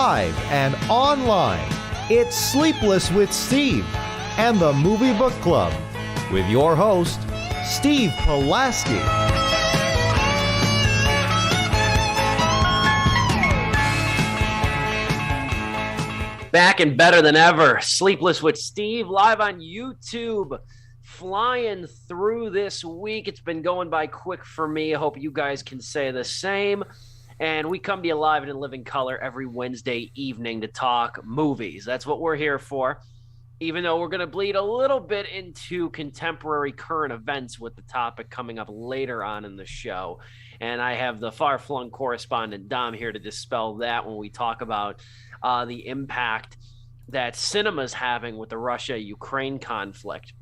live and online. It's Sleepless with Steve and the Movie Book Club with your host, Steve Pulaski. Back and better than ever. Sleepless with Steve, live on YouTube. Flying through this week. It's been going by quick for me. I hope you guys can say the same. And we come to you live and in living color every Wednesday evening to talk movies. That's what we're here for. Even though we're going to bleed a little bit into contemporary current events with the topic coming up later on in the show. And I have the far-flung correspondent Dom here to dispel that when we talk about the impact that cinema's having with the Russia-Ukraine conflict,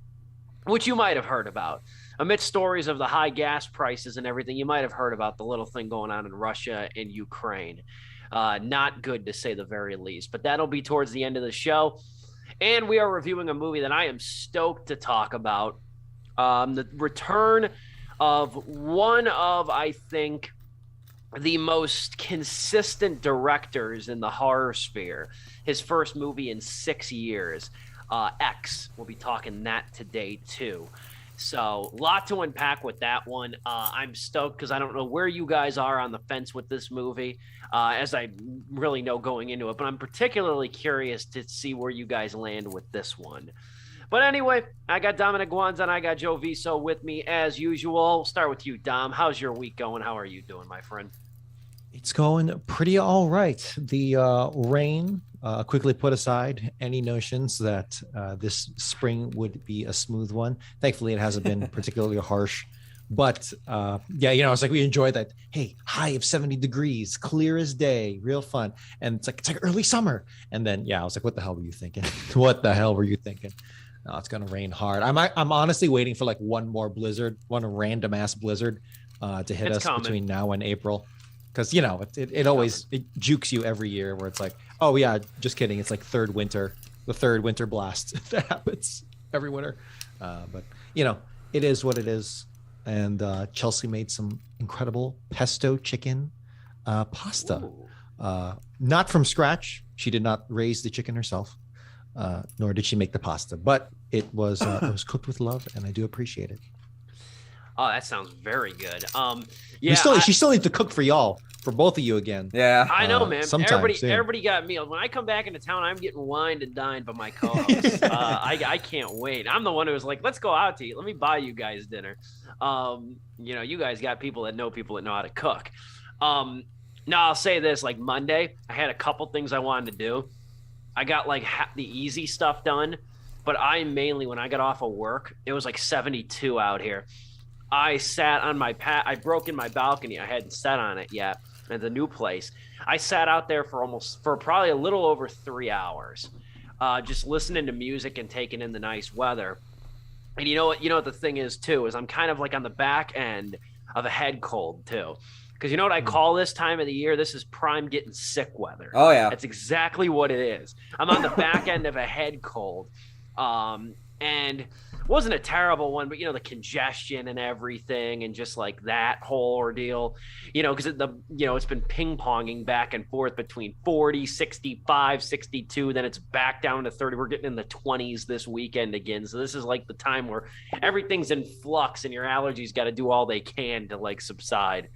which you might have heard about. Amidst stories of the high gas prices and everything, you might have heard about the little thing going on in Russia and Ukraine. Not good, to say the very least. But that'll be towards the end of the show. And we are reviewing a movie that I am stoked to talk about. The return of one of, I think, the most consistent directors in the horror sphere. His first movie in 6 years. X. We'll be talking that today too. So a lot to unpack with that one. I'm stoked because I don't know where you guys are on the fence with this movie, as I really know going into it, but I'm particularly curious to see where you guys land with this one. But anyway, I got Dominic Guanzon, I got Joe Viso with me as usual. We'll start with you, Dom. How's your week going? How are you doing, my friend? It's going pretty all right. The rain quickly put aside any notions that this spring would be a smooth one. Thankfully, it hasn't been particularly harsh. But yeah, it's like we enjoy that. Hey, high of 70 degrees, clear as day, real fun. And it's like early summer. And then, I was like, what the hell were you thinking? What the hell were you thinking? No, it's going to rain hard. I'm honestly waiting for like one more blizzard, one random ass blizzard to hit us between now and April. Because, it always jukes you every year where it's like, oh, yeah, just kidding. It's like the third winter blast that happens every winter. But, it is what it is. And Chelsea made some incredible pesto chicken pasta. Not from scratch. She did not raise the chicken herself, nor did she make the pasta. But it was cooked with love, and I do appreciate it. Oh, that sounds very good. She still needs to cook for y'all, for both of you again. Yeah, I know, man. Sometimes everybody got meals. When I come back into town, I'm getting wined and dined by my co-host. I can't wait. I'm the one who was like, "Let's go out to eat. Let me buy you guys dinner." You guys got people that know how to cook. Now I'll say this: like Monday, I had a couple things I wanted to do. I got like the easy stuff done, but when I got off of work, it was like 72 out here. I sat on my I broke in my balcony. I hadn't sat on it yet at the new place. I sat out there for probably a little over 3 hours, just listening to music and taking in the nice weather. And you know what the thing is too, is I'm kind of like on the back end of a head cold too. Because you know what I call this time of the year? This is prime getting sick weather. Oh yeah. That's exactly what it is. I'm on the back end of a head cold. And it wasn't a terrible one, but the congestion and everything, and just like that whole ordeal, because it's been ping-ponging back and forth between 40, 65, 62, then it's back down to 30. We're getting in the 20s this weekend again. So this is like the time where everything's in flux and your allergies got to do all they can to like subside.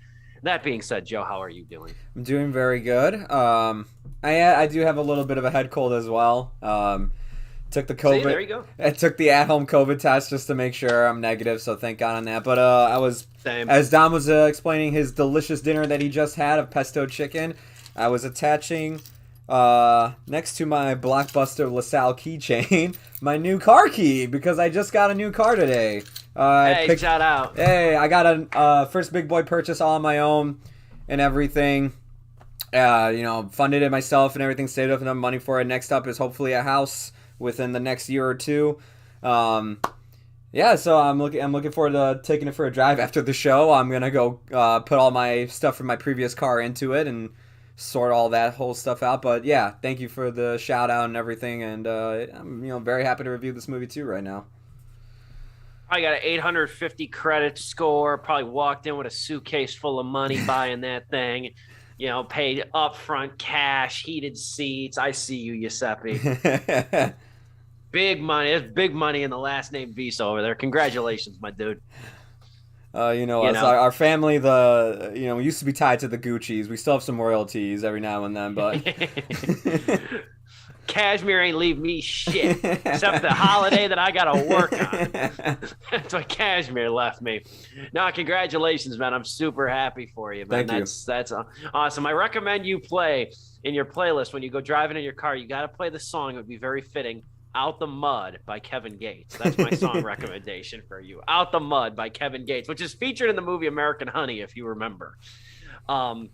That being said, Joe, how are you doing? I'm doing very good. I do have a little bit of a head cold as well. Took the COVID. See, there you go. I took the at-home COVID test just to make sure I'm negative, so thank God on that. But I was, as Dom was explaining his delicious dinner that he just had of pesto chicken, I was attaching next to my Blockbuster LaSalle keychain my new car key because I just got a new car today. Shout out. Hey, I got a first big boy purchase all on my own and everything. Funded it myself and everything, saved up enough money for it. Next up is hopefully a house within the next year or two. So I'm looking forward to taking it for a drive after the show. I'm gonna go put all my stuff from my previous car into it and sort all that whole stuff out. But yeah, thank you for the shout out and everything, and I'm very happy to review this movie too right now. I got an 850 credit score. Probably walked in with a suitcase full of money buying that thing. paid upfront cash, heated seats. I see you, Giuseppe. Big money. There's big money in the last name Viso over there. Congratulations, my dude. Our family, we used to be tied to the Gucci's. We still have some royalties every now and then, but Cashmere ain't leave me shit except the holiday that I gotta work on. That's what Cashmere left me. No, congratulations, man. I'm super happy for you, man. That's awesome. I recommend you play in your playlist when you go driving in your car. You got to play the song. It would be very fitting. Out the Mud by Kevin Gates. That's my song recommendation for you. Out the Mud by Kevin Gates, which is featured in the movie American Honey, if you remember, on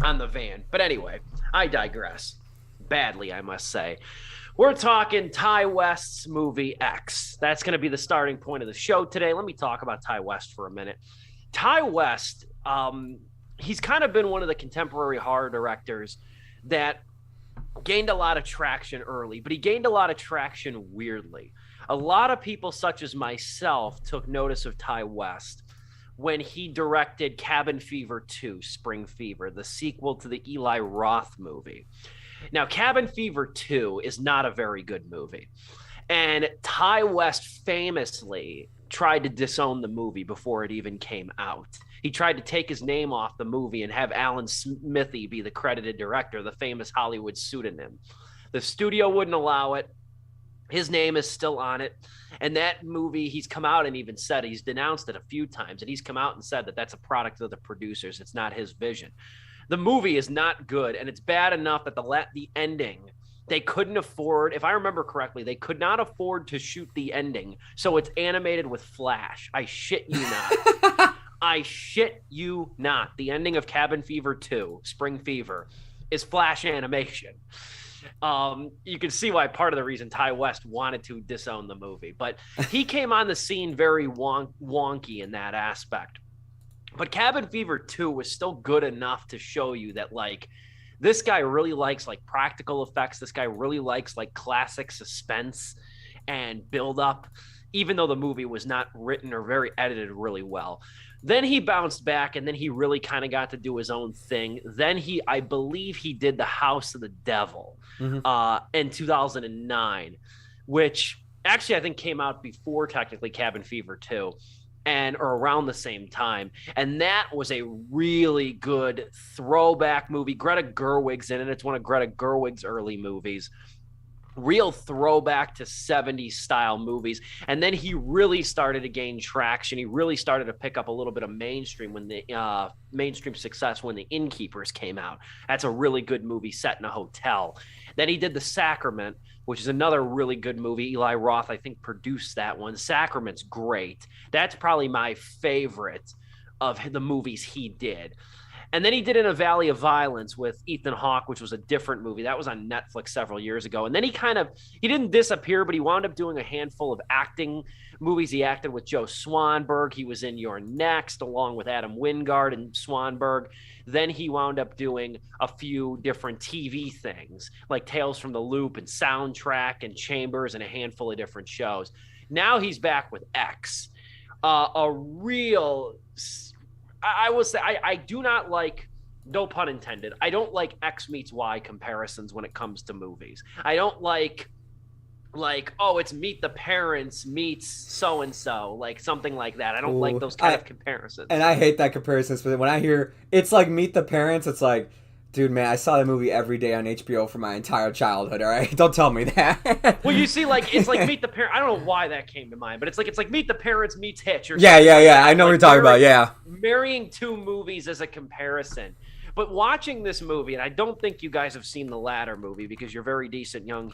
the van. But anyway, I digress. Badly, I must say. We're talking Ty West's movie X. That's going to be the starting point of the show today. Let me talk about Ty West for a minute. Ty West, he's kind of been one of the contemporary horror directors that gained a lot of traction early, but he gained a lot of traction weirdly. A lot of people, such as myself, took notice of Ty West when he directed Cabin Fever 2, Spring Fever, the sequel to the Eli Roth movie. Now, Cabin Fever 2 is not a very good movie. And Ty West famously tried to disown the movie before it even came out. He tried to take his name off the movie and have Alan Smithee be the credited director, the famous Hollywood pseudonym. The studio wouldn't allow it. His name is still on it. And that movie, he's come out and even said, he's denounced it a few times, and he's come out and said that that's a product of the producers. It's not his vision. The movie is not good, and it's bad enough that the ending, they couldn't afford, if I remember correctly, they could not afford to shoot the ending, so it's animated with Flash. I shit you not. I shit you not. The ending of Cabin Fever 2, Spring Fever, is Flash animation. You can see why part of the reason Ty West wanted to disown the movie, but he came on the scene very wonky in that aspect. But Cabin Fever 2 was still good enough to show you that, like, this guy really likes, like, practical effects. This guy really likes, like, classic suspense and build up, even though the movie was not written or very edited really well. Then he bounced back, and then he really kind of got to do his own thing. Then I believe he did The House of the Devil in 2009, which actually I think came out before technically Cabin Fever 2. Or around the same time. And that was a really good throwback movie. Greta Gerwig's in it. It's one of Greta Gerwig's early movies. Real throwback to 70s style movies. And then he really started to gain traction. He really started to pick up a little bit of mainstream success when The Innkeepers came out. That's a really good movie set in a hotel. Then he did The Sacrament, which is another really good movie. Eli Roth, I think, produced that one. Sacrament's great. That's probably my favorite of the movies he did. And then he did In a Valley of Violence with Ethan Hawke, which was a different movie. That was on Netflix several years ago. And then he didn't disappear, but he wound up doing a handful of acting movies. He acted with Joe Swanberg. He was in You're Next, along with Adam Wingard and Swanberg. Then he wound up doing a few different TV things, like Tales from the Loop and Soundtrack and Chambers and a handful of different shows. Now he's back with X. I will say I do not like, no pun intended, I don't like X meets Y comparisons when it comes to movies. I don't like, oh, it's Meet the Parents meets so-and-so, like something like that. I don't like those kind of comparisons. And I hate that comparisons, but when I hear it's like Meet the Parents, it's like, dude, man, I saw that movie every day on HBO for my entire childhood, all right? Don't tell me that. Well, you see, like, it's like Meet the Parents. I don't know why that came to mind, but it's like Meet the Parents meets Hitch. Or yeah. I know what you're talking about, yeah. Marrying two movies as a comparison. But watching this movie, and I don't think you guys have seen the latter movie because you're very decent young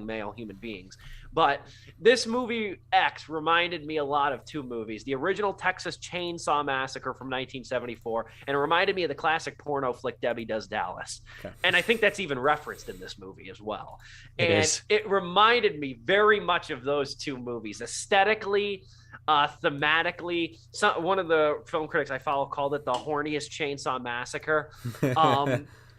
male human beings. But this movie X reminded me a lot of two movies: the original Texas Chainsaw Massacre from 1974, and it reminded me of the classic porno flick Debbie Does Dallas. Okay. And I think that's even referenced in this movie as well. It reminded me very much of those two movies, aesthetically, thematically. One of the film critics I follow called it the horniest Chainsaw Massacre,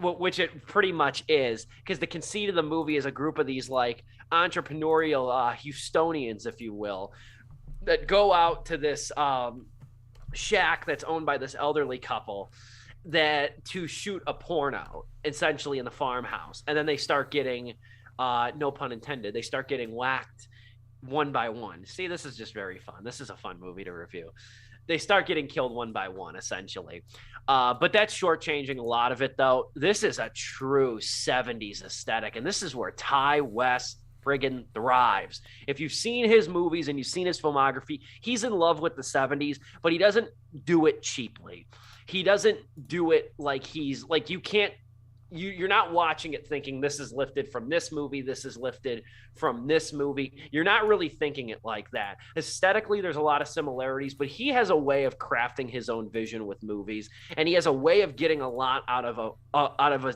which it pretty much is, because the conceit of the movie is a group of these like entrepreneurial Houstonians, if you will, that go out to this shack that's owned by this elderly couple, that to shoot a porno essentially in the farmhouse, and then they start getting, no pun intended, they start getting whacked one by one. See, this is just very fun. This is a fun movie to review. They start getting killed one by one, essentially. But that's shortchanging a lot of it, though. This is a true 70s aesthetic, and this is where Ty West friggin' thrives. If you've seen his movies and you've seen his filmography, he's in love with the 70s, but he doesn't do it cheaply. He doesn't do it like he's like, you're not watching it thinking this is lifted from this movie, this is lifted from this movie. You're not really thinking it like that. Aesthetically, there's a lot of similarities, but he has a way of crafting his own vision with movies, and he has a way of getting a lot out of a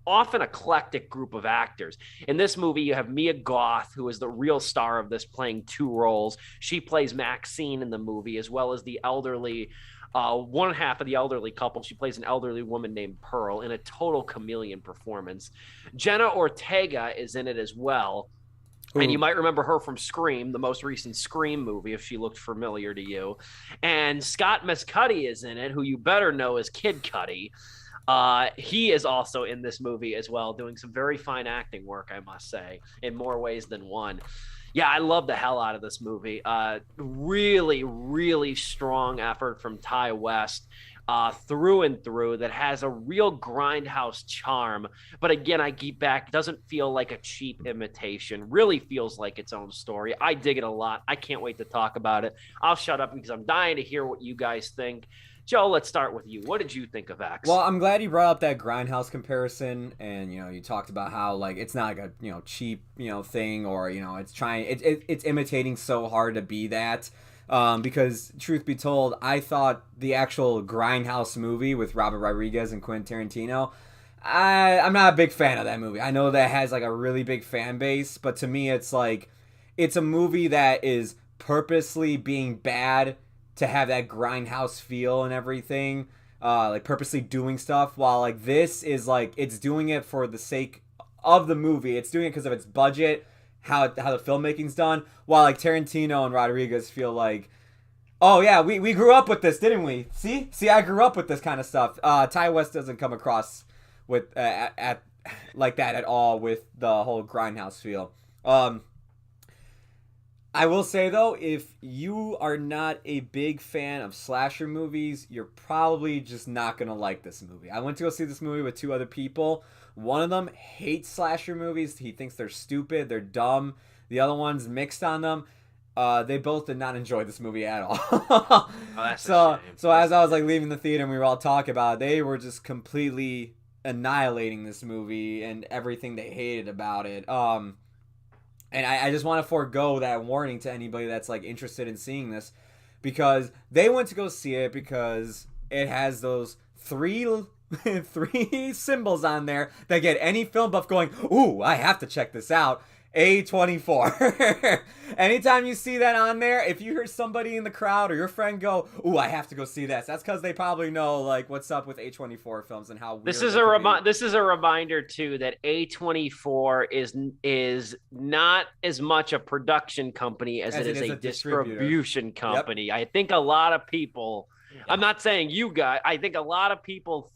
often eclectic group of actors. In this movie, you have Mia Goth, who is the real star of this, playing two roles. She plays Maxine in the movie, as well as the elderly one half of the elderly couple. She plays an elderly woman named Pearl in a total chameleon performance. Jenna Ortega is in it as well. Ooh. And you might remember her from Scream, the most recent Scream movie, if she looked familiar to you. And Scott Mescudi is in it, who you better know as Kid Cudi. He is also in this movie as well, doing some very fine acting work, I must say, in more ways than one. Yeah, I love the hell out of this movie. Really, really strong effort from Ty West through and through that has a real grindhouse charm. But again, I keep back, doesn't feel like a cheap imitation. Really feels like its own story. I dig it a lot. I can't wait to talk about it. I'll shut up because I'm dying to hear what you guys think. Joe, let's start with you. What did you think of X? Well, I'm glad you brought up that grindhouse comparison, and you talked about how like it's not like a cheap thing, or it's trying it's imitating so hard to be that. Because truth be told, I thought the actual Grindhouse movie with Robert Rodriguez and Quentin Tarantino, I'm not a big fan of that movie. I know that has like a really big fan base, but to me, it's like it's a movie that is purposely being bad to have that grindhouse feel and everything, like purposely doing stuff, while like this is like it's doing it for the sake of the movie. It's doing it because of its budget, how the filmmaking's done, while like Tarantino and Rodriguez feel like, oh yeah, we grew up with this, didn't we? See, I grew up with this kind of stuff. Ty West doesn't come across with at like that at all with the whole grindhouse feel. I will say, though, if you are not a big fan of slasher movies, you're probably just not going to like this movie. I went to go see this movie with two other people. One of them hates slasher movies. He thinks they're stupid, they're dumb. The other one's mixed on them. They both did not enjoy this movie at all. Oh, that's so as I was like leaving the theater and we were all talking about it, they were just completely annihilating this movie and everything they hated about it. And I just want to forego that warning to anybody that's like interested in seeing this, because they went to go see it because it has those three symbols on there that get any film buff going, ooh, I have to check this out. A24. Anytime you see that on there, if you hear somebody in the crowd or your friend go, ooh, I have to go see this, that's because they probably know like what's up with A24 films and how weird this is a reminder too that A24 is not as much a production company as it is a distribution company. Yep. I think a lot of people, I'm not saying you guys, I think a lot of people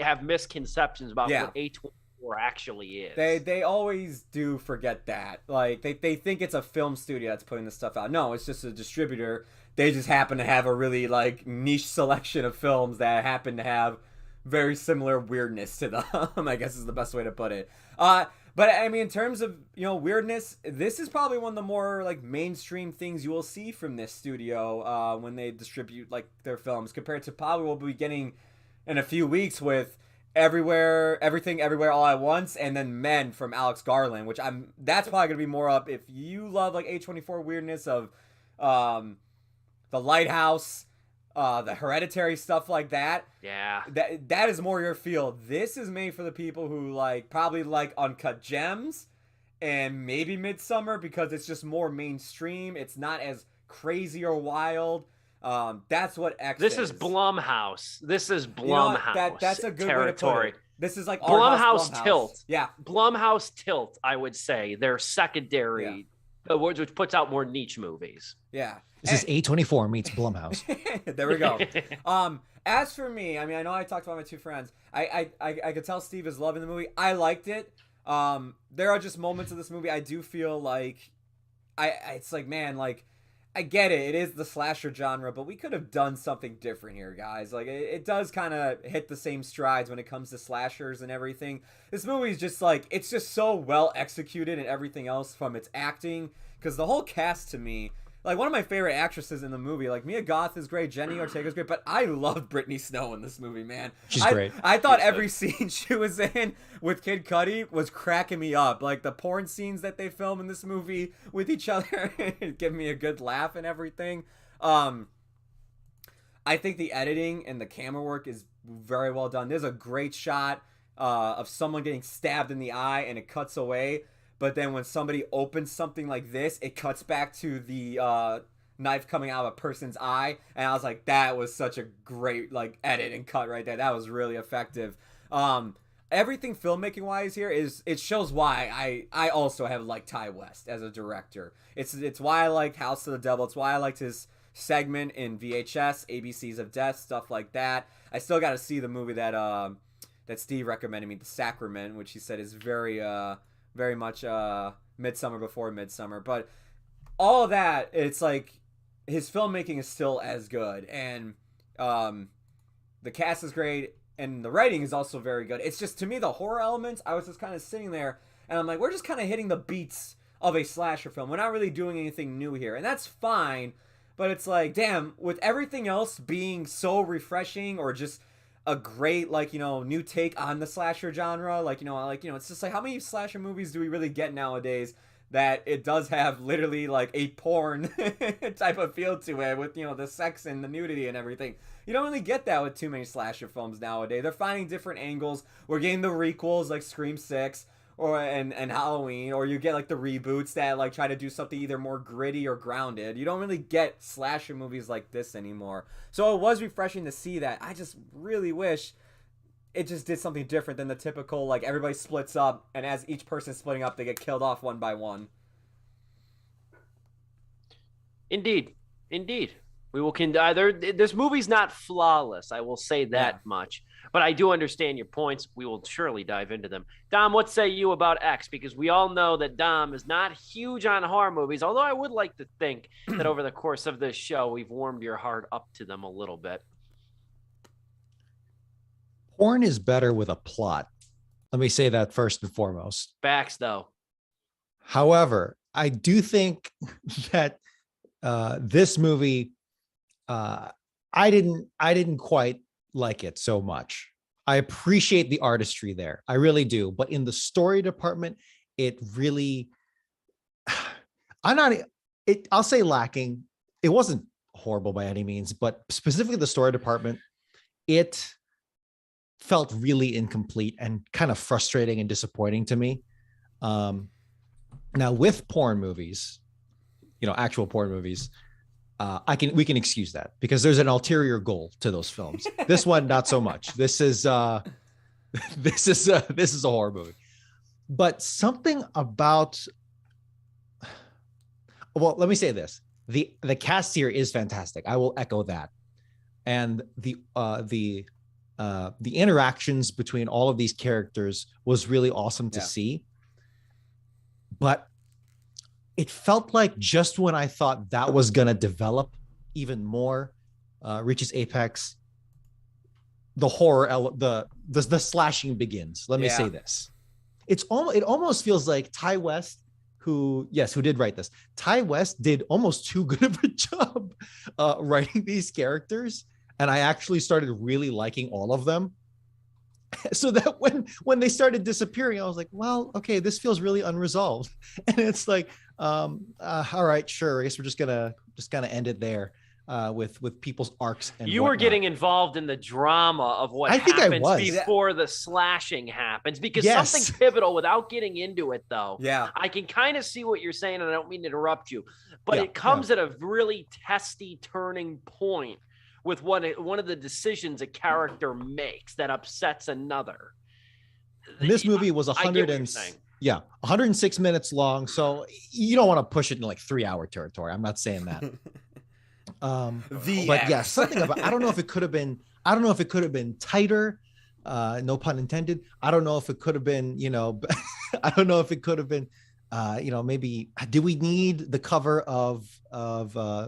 have misconceptions about what A24 actually is. They always do forget that. Like they think it's a film studio that's putting this stuff out. No, it's just a distributor. They just happen to have a really like niche selection of films that happen to have very similar weirdness to them, I guess is the best way to put it. But I mean, in terms of weirdness, this is probably one of the more like mainstream things you will see from this studio when they distribute like their films, compared to probably what we'll be getting in a few weeks with Everything Everywhere All at Once, and then Men from Alex Garland, which that's probably gonna be more up if you love like A24 weirdness of The Lighthouse, the Hereditary, stuff like that. Yeah. That is more your field. This is made for the people who probably like Uncut Gems and maybe Midsummer, because it's just more mainstream. It's not as crazy or wild. That's what X is. This is Blumhouse. That's a good territory. Way to put it. This is like Blumhouse Tilt. Yeah. Blumhouse Tilt, I would say. They're secondary which puts out more niche movies. Yeah. This is A24 meets Blumhouse. There we go. As for me, I mean, I know I talked about my two friends. I could tell Steve is loving the movie. I liked it. There are just moments of this movie I do feel like it's like, man, like, I get it. It is the slasher genre, but we could have done something different here, guys. Like, it does kind of hit the same strides when it comes to slashers and everything. This movie is just like, it's just so well executed and everything else from its acting. Because the whole cast to me, like, one of my favorite actresses in the movie, like, Mia Goth is great, Jenny Ortega is great, but I loved Brittany Snow in this movie, man. She's great. I thought every scene she was in with Kid Cudi was cracking me up. Like, the porn scenes that they film in this movie with each other give me a good laugh and everything. I think the editing and the camera work is very well done. There's a great shot of someone getting stabbed in the eye, and it cuts away. But then when somebody opens something like this, it cuts back to the knife coming out of a person's eye. And I was like, that was such a great, like, edit and cut right there. That was really effective. Everything filmmaking wise here it shows why I also have liked Ty West as a director. It's why I liked House of the Devil. It's why I liked his segment in VHS, ABCs of Death, stuff like that. I still got to see the movie that Steve recommended me, The Sacrament, which he said is very much Midsummer Before Midsummer. But all of that, it's like his filmmaking is still as good, and the cast is great, and the writing is also very good. It's just, to me, the horror elements, I was just kind of sitting there and I'm like, we're just kind of hitting the beats of a slasher film. We're not really doing anything new here, and that's fine. But it's like, damn, with everything else being so refreshing or just a great, like, you know, new take on the slasher genre, like, you know, it's just like, how many slasher movies do we really get nowadays that it does have literally like a porn type of feel to it with, you know, the sex and the nudity and everything? You don't really get that with too many slasher films nowadays. They're finding different angles. We're getting the requels like Scream 6 and Halloween, or you get like the reboots that like try to do something either more gritty or grounded. You don't really get slasher movies like this anymore. So it was refreshing to see that. I just really wish it just did something different than the typical, like, everybody splits up, and as each person's splitting up, they get killed off one by one. Indeed. We will this movie's not flawless, I will say that much. But I do understand your points. We will surely dive into them. Dom, what say you about X? Because we all know that Dom is not huge on horror movies, although I would like to think that over the course of this show, we've warmed your heart up to them a little bit. Porn is better with a plot. Let me say that first and foremost. Facts, though. However, I do think that this movie, I didn't quite like it so much. I appreciate the artistry there. I really do. But in the story department, it really, I'll say lacking. It wasn't horrible by any means, but specifically the story department, it felt really incomplete and kind of frustrating and disappointing to me. Now with porn movies, you know, actual porn movies, we can excuse that because there's an ulterior goal to those films. This one, not so much. This is a horror movie, but something about, well, let me say this: the cast here is fantastic. I will echo that, and the interactions between all of these characters was really awesome to see. But it felt like just when I thought that was going to develop even more, reaches apex, the horror, the slashing begins. Let me say this. It almost feels like Ty West, who did write this. Ty West did almost too good of a job writing these characters. And I actually started really liking all of them. So that when they started disappearing, I was like, well, okay, this feels really unresolved. And it's like, all right, sure. I guess we're just gonna end it there with people's arcs. And you were getting involved in the drama of what happens before the slashing happens, because something pivotal, without getting into it though. Yeah, I can kind of see what you're saying, and I don't mean to interrupt you, but it comes at a really testy turning point with one of the decisions a character makes that upsets another. And this movie was Yeah, 106 minutes long. So you don't want to push it in like 3-hour territory. I'm not saying that. But yeah, something about, I don't know if it could have been, tighter. No pun intended. I don't know if it could have been, I don't know if it could have been, maybe, do we need the cover of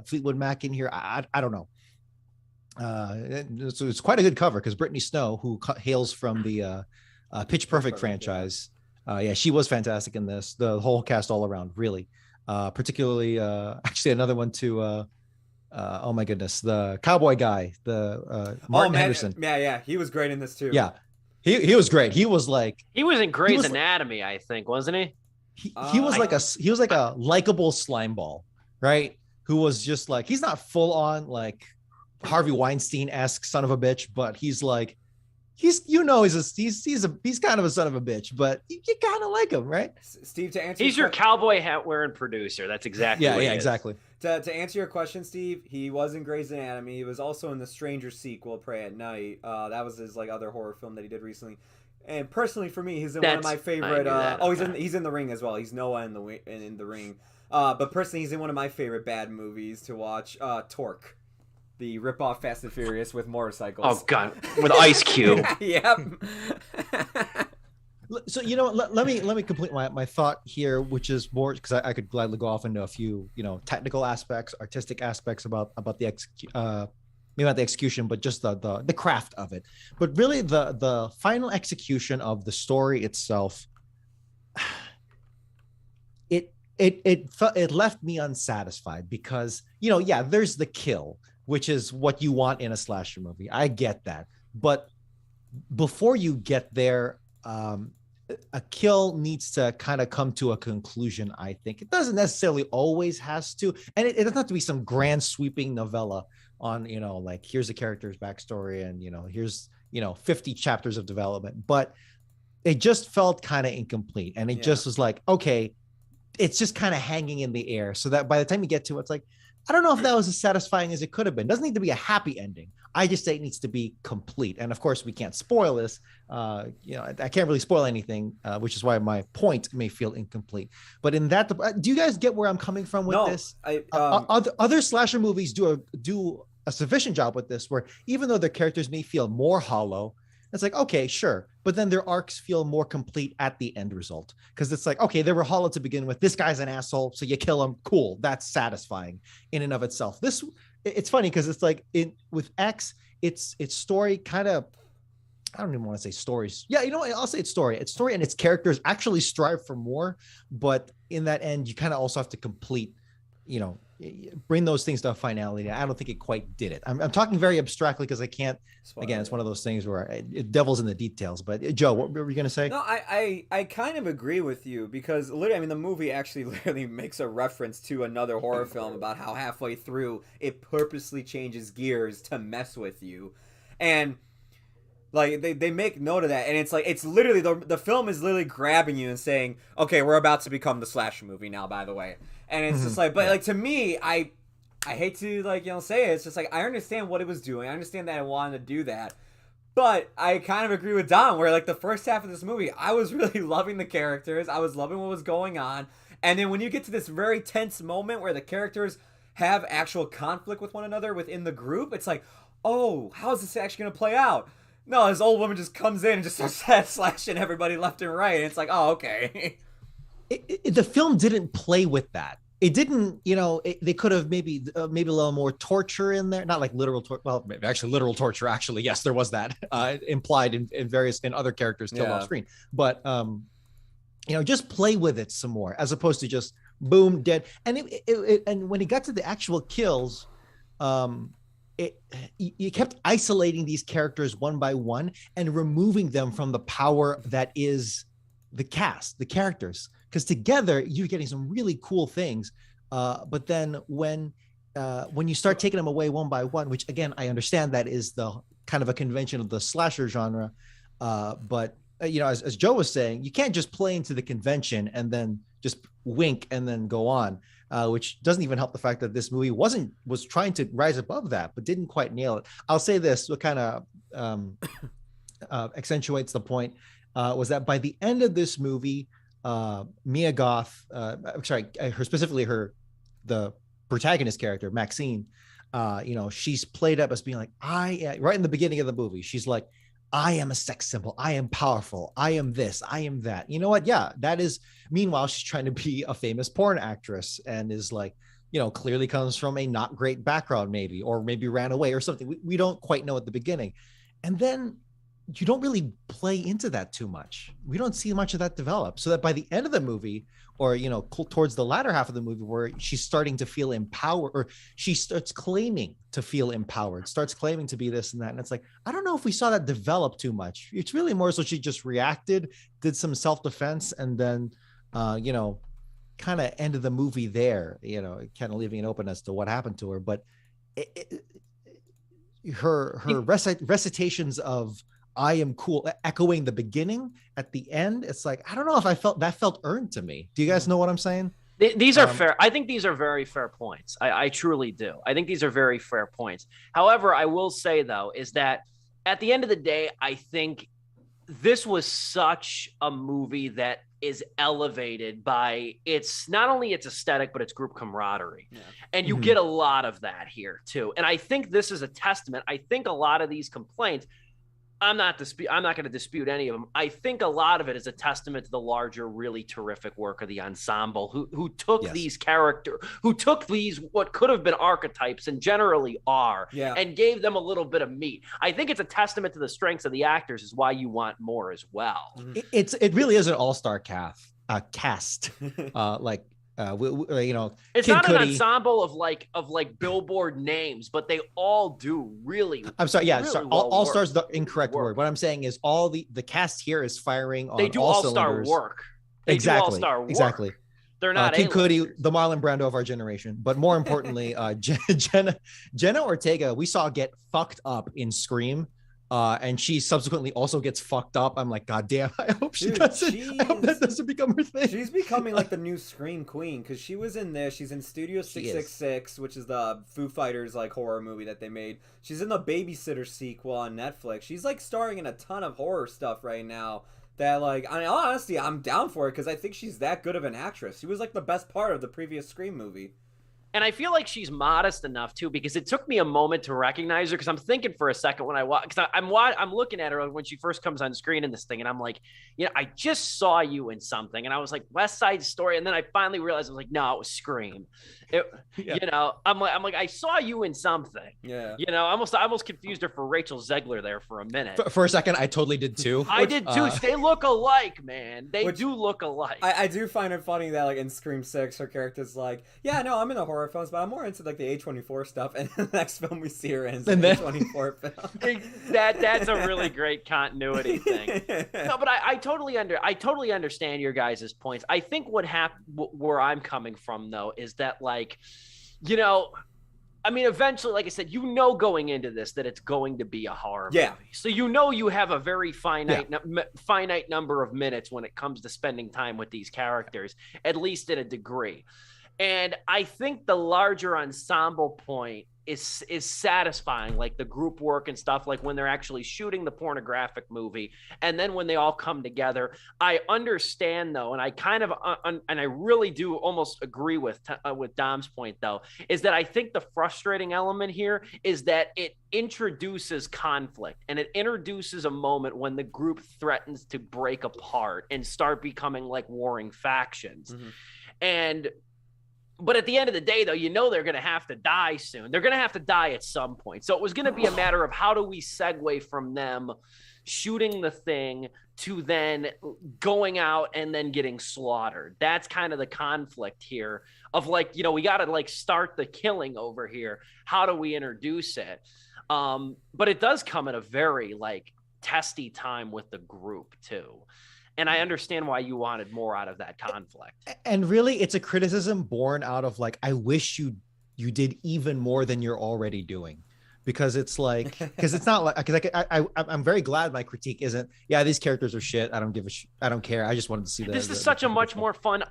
Fleetwood Mac in here? I don't know. So it's quite a good cover because Brittany Snow, who hails from the Pitch Perfect franchise, yeah, she was fantastic in this. The whole cast all around, really. Particularly, actually, another one too. Oh my goodness, the cowboy guy, the Martin Henderson. Yeah, he was great in this too. Yeah, he was great. He was in Grey's Anatomy, I think, wasn't he? He was like a likable slime ball, right? Who was just like, he's not full on like Harvey Weinstein-esque son of a bitch, but he's like, he's kind of a son of a bitch, but you kind of like him, right? Steve, to answer, he's your cowboy hat wearing producer. That's exactly what he is. Exactly. To answer your question, Steve, he was in Grey's Anatomy. He was also in the Stranger sequel, Pray at Night. That was his like other horror film that he did recently. And personally, for me, he's in one of my favorite. He's in The Ring as well. He's Noah in the Ring. But personally, he's in one of my favorite bad movies to watch, Torque, the rip-off Fast and Furious with motorcycles. Oh God, with Ice Cube. Yep. So let me complete my thought here, which is more because I could gladly go off into a few technical aspects, artistic aspects about the maybe not the execution, but just the craft of it. But really, the final execution of the story itself, it left me unsatisfied because there's the kill, which is what you want in a slasher movie. I get that, but before you get there, a kill needs to kind of come to a conclusion. I think it doesn't necessarily always has to, and it doesn't have to be some grand sweeping novella on like here's a character's backstory and here's 50 chapters of development, but it just felt kind of incomplete, and it just was like, okay, it's just kind of hanging in the air, so that by the time you get to it, it's like, I don't know if that was as satisfying as it could have been. It doesn't need to be a happy ending. I just say it needs to be complete. And of course, we can't spoil this. I can't really spoil anything, which is why my point may feel incomplete. But in that, do you guys get where I'm coming from with this? Other slasher movies do a sufficient job with this, where even though their characters may feel more hollow, it's like, okay, sure. But then their arcs feel more complete at the end result. Because it's like, okay, they were hollow to begin with. This guy's an asshole, so you kill him. Cool. That's satisfying in and of itself. It's funny because it's like with X, its story kind of, I don't even want to say stories. Yeah, I'll say it's story. It's story, and its characters actually strive for more. But in that end, you kind of also have to complete, bring those things to a finality. I don't think it quite did it. I'm talking very abstractly because I can't. Again, it's one of those things where it devil's in the details. But Joe, what were you going to say? No, I kind of agree with you because literally, the movie actually literally makes a reference to another horror film about how halfway through it purposely changes gears to mess with you, and like they make note of that, and it's like it's literally the film is literally grabbing you and saying, okay, we're about to become the slasher movie now, by the way. And it's just like, but like to me, I hate to say it. It's just like, I understand what it was doing. I understand that it wanted to do that. But I kind of agree with Dom, where like the first half of this movie, I was really loving the characters. I was loving what was going on. And then when you get to this very tense moment where the characters have actual conflict with one another within the group, it's like, oh, how is this actually going to play out? No, this old woman just comes in and just starts slashing everybody left and right. And it's like, oh, okay. The film didn't play with that. It didn't, they could have maybe a little more torture in there. Not like literal torture. Well, actually literal torture. Actually, yes, there was that implied in other characters killed off screen. But, just play with it some more as opposed to just boom, dead. And and when it got to the actual kills, you kept isolating these characters one by one and removing them from the power that is the cast, the characters. Because together you're getting some really cool things, but then when you start taking them away one by one, which again I understand that is the kind of a convention of the slasher genre, but as Joe was saying, you can't just play into the convention and then just wink and then go on, which doesn't even help the fact that this movie was trying to rise above that but didn't quite nail it. I'll say this, what kind of accentuates the point was that by the end of this movie, Mia Goth, the protagonist character, Maxine, she's played up as being like, right in the beginning of the movie, she's like, I am a sex symbol. I am powerful. I am this. I am that. You know what? Yeah, that is. Meanwhile, she's trying to be a famous porn actress and is like, clearly comes from a not great background, or maybe ran away or something. We don't quite know at the beginning. And then you don't really play into that too much. We don't see much of that develop. So that by the end of the movie, or towards the latter half of the movie, where she's starting to feel empowered, or she starts claiming to feel empowered, starts claiming to be this and that, and it's like, I don't know if we saw that develop too much. It's really more so she just reacted, did some self-defense, and then kind of ended the movie there, kind of leaving it open as to what happened to her. But her recitations of I am cool, echoing the beginning at the end, it's like, I don't know if that felt earned to me. Do you guys know what I'm saying? These are fair. I think these are very fair points. I truly do. I think these are very fair points. However, I will say, though, is that at the end of the day, I think this was such a movie that is elevated by not only its aesthetic, but its group camaraderie. Yeah. And you get a lot of that here, too. And I think this is a testament. I think a lot of these complaints, I'm not going to dispute any of them. I think a lot of it is a testament to the larger, really terrific work of the ensemble who took these what could have been archetypes and generally are, and gave them a little bit of meat. I think it's a testament to the strengths of the actors, is why you want more as well. It really is an all-star cast. It's not an ensemble of like Billboard names, but they all do really. I'm sorry, yeah, really sorry. All stars the incorrect word. What I'm saying is all the cast here is firing on. They do all-star work. Exactly. They're not Kid Cudi, the Marlon Brando of our generation. But more importantly, Jenna Ortega, we saw get fucked up in Scream. And she subsequently also gets fucked up. I'm like, God damn, I hope I hope that doesn't become her thing. She's becoming like the new Scream queen, because she was in this. She's in Studio 666, which is the Foo Fighters like horror movie that they made. She's in the Babysitter sequel on Netflix. She's like starring in a ton of horror stuff right now. That honestly, I'm down for it, because I think she's that good of an actress. She was like the best part of the previous Scream movie. And I feel like she's modest enough too, because it took me a moment to recognize her. Because I'm thinking for a second when I watch, because I'm looking at her when she first comes on screen in this thing, and I'm like, I just saw you in something, and I was like, West Side Story, and then I finally realized I was like, no, it was Scream. I'm like, I saw you in something. Yeah. I almost confused her for Rachel Zegler there for a minute. For a second, I totally did too. I did too. They look alike, man. They do look alike. I do find it funny that like in Scream 6, her character's like, yeah, no, I'm in the horror films, but I'm more into like the A24 stuff. And the next film we see her in is an A24 film. That's a really great continuity thing. No, but I totally understand your guys' points. I think where I'm coming from though is that eventually, like I said, going into this that it's going to be a horror movie. So you have a very finite number of minutes when it comes to spending time with these characters, at least in a degree. And I think the larger ensemble point is satisfying, like the group work and stuff, like when they're actually shooting the pornographic movie, and then when they all come together. I understand though, and I kind of and I really do almost agree with Dom's point though, is that I think the frustrating element here is that it introduces conflict, and it introduces a moment when the group threatens to break apart and start becoming like warring factions. But at the end of the day, though, they're going to have to die soon. They're going to have to die at some point. So it was going to be a matter of how do we segue from them shooting the thing to then going out and then getting slaughtered. That's kind of the conflict here of we got to start the killing over here. How do we introduce it? But it does come at a very testy time with the group too. And I understand why you wanted more out of that conflict. And really, it's a criticism born out of I wish you did even more than you're already doing. because it's like, because it's not like, because I'm very glad my critique isn't, yeah, these characters are shit. I don't give a I don't care. I just wanted to see this is such a much more fun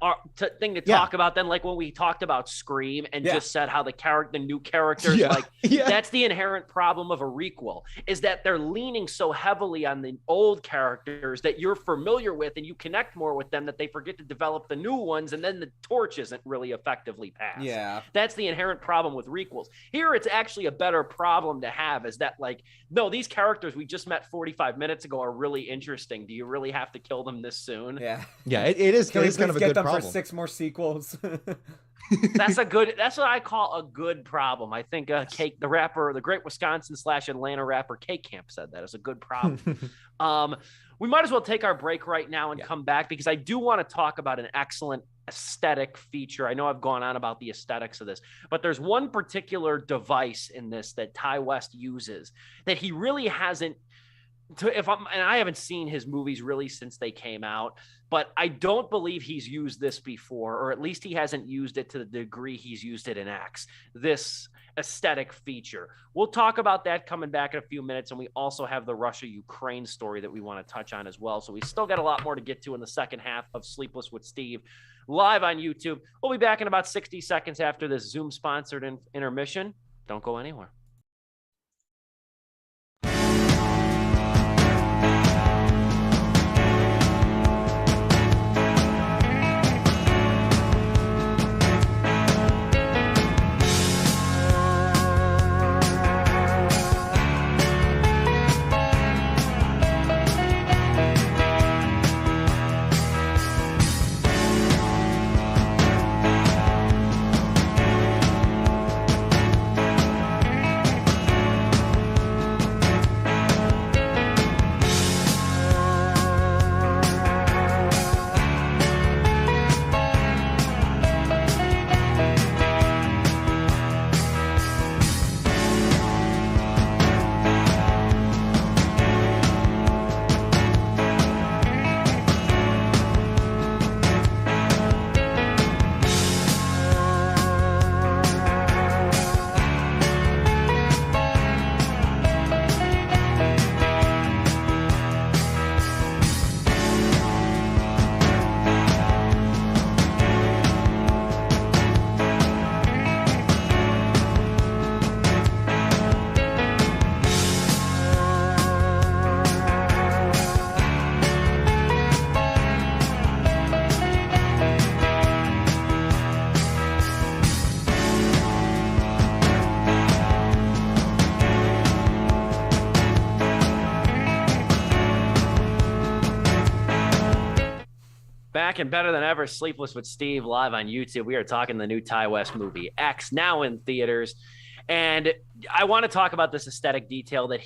thing to talk about than like when we talked about Scream and just said how the new characters, that's the inherent problem of a requel, is that they're leaning so heavily on the old characters that you're familiar with and you connect more with them, that they forget to develop the new ones, and then the torch isn't really effectively passed. Yeah. That's the inherent problem with requels. Here, it's actually a better problem to have, is that like, no, these characters we just met 45 minutes ago are really interesting. Do you really have to kill them this soon? Yeah. It is kind of a good problem. For 6 more sequels. That's what I call a good problem. I think Cake, the rapper, the great Wisconsin / Atlanta rapper Cake Camp said that is a good problem. We might as well take our break right now and come back, because I do want to talk about an excellent aesthetic feature. I know I've gone on about the aesthetics of this, but there's one particular device in this that Ty West uses that he really hasn't. And I haven't seen his movies really since they came out, but I don't believe he's used this before, or at least he hasn't used it to the degree he's used it in X. This aesthetic feature. We'll talk about that coming back in a few minutes, and we also have the Russia-Ukraine story that we want to touch on as well. So we still got a lot more to get to in the second half of Sleepless with Steve, live on YouTube. We'll be back in about 60 seconds after this Zoom-sponsored intermission. Don't go anywhere. Back and better than ever, Sleepless with Steve, live on YouTube. We are talking the new Ty West movie, X, now in theaters. And I want to talk about this aesthetic detail that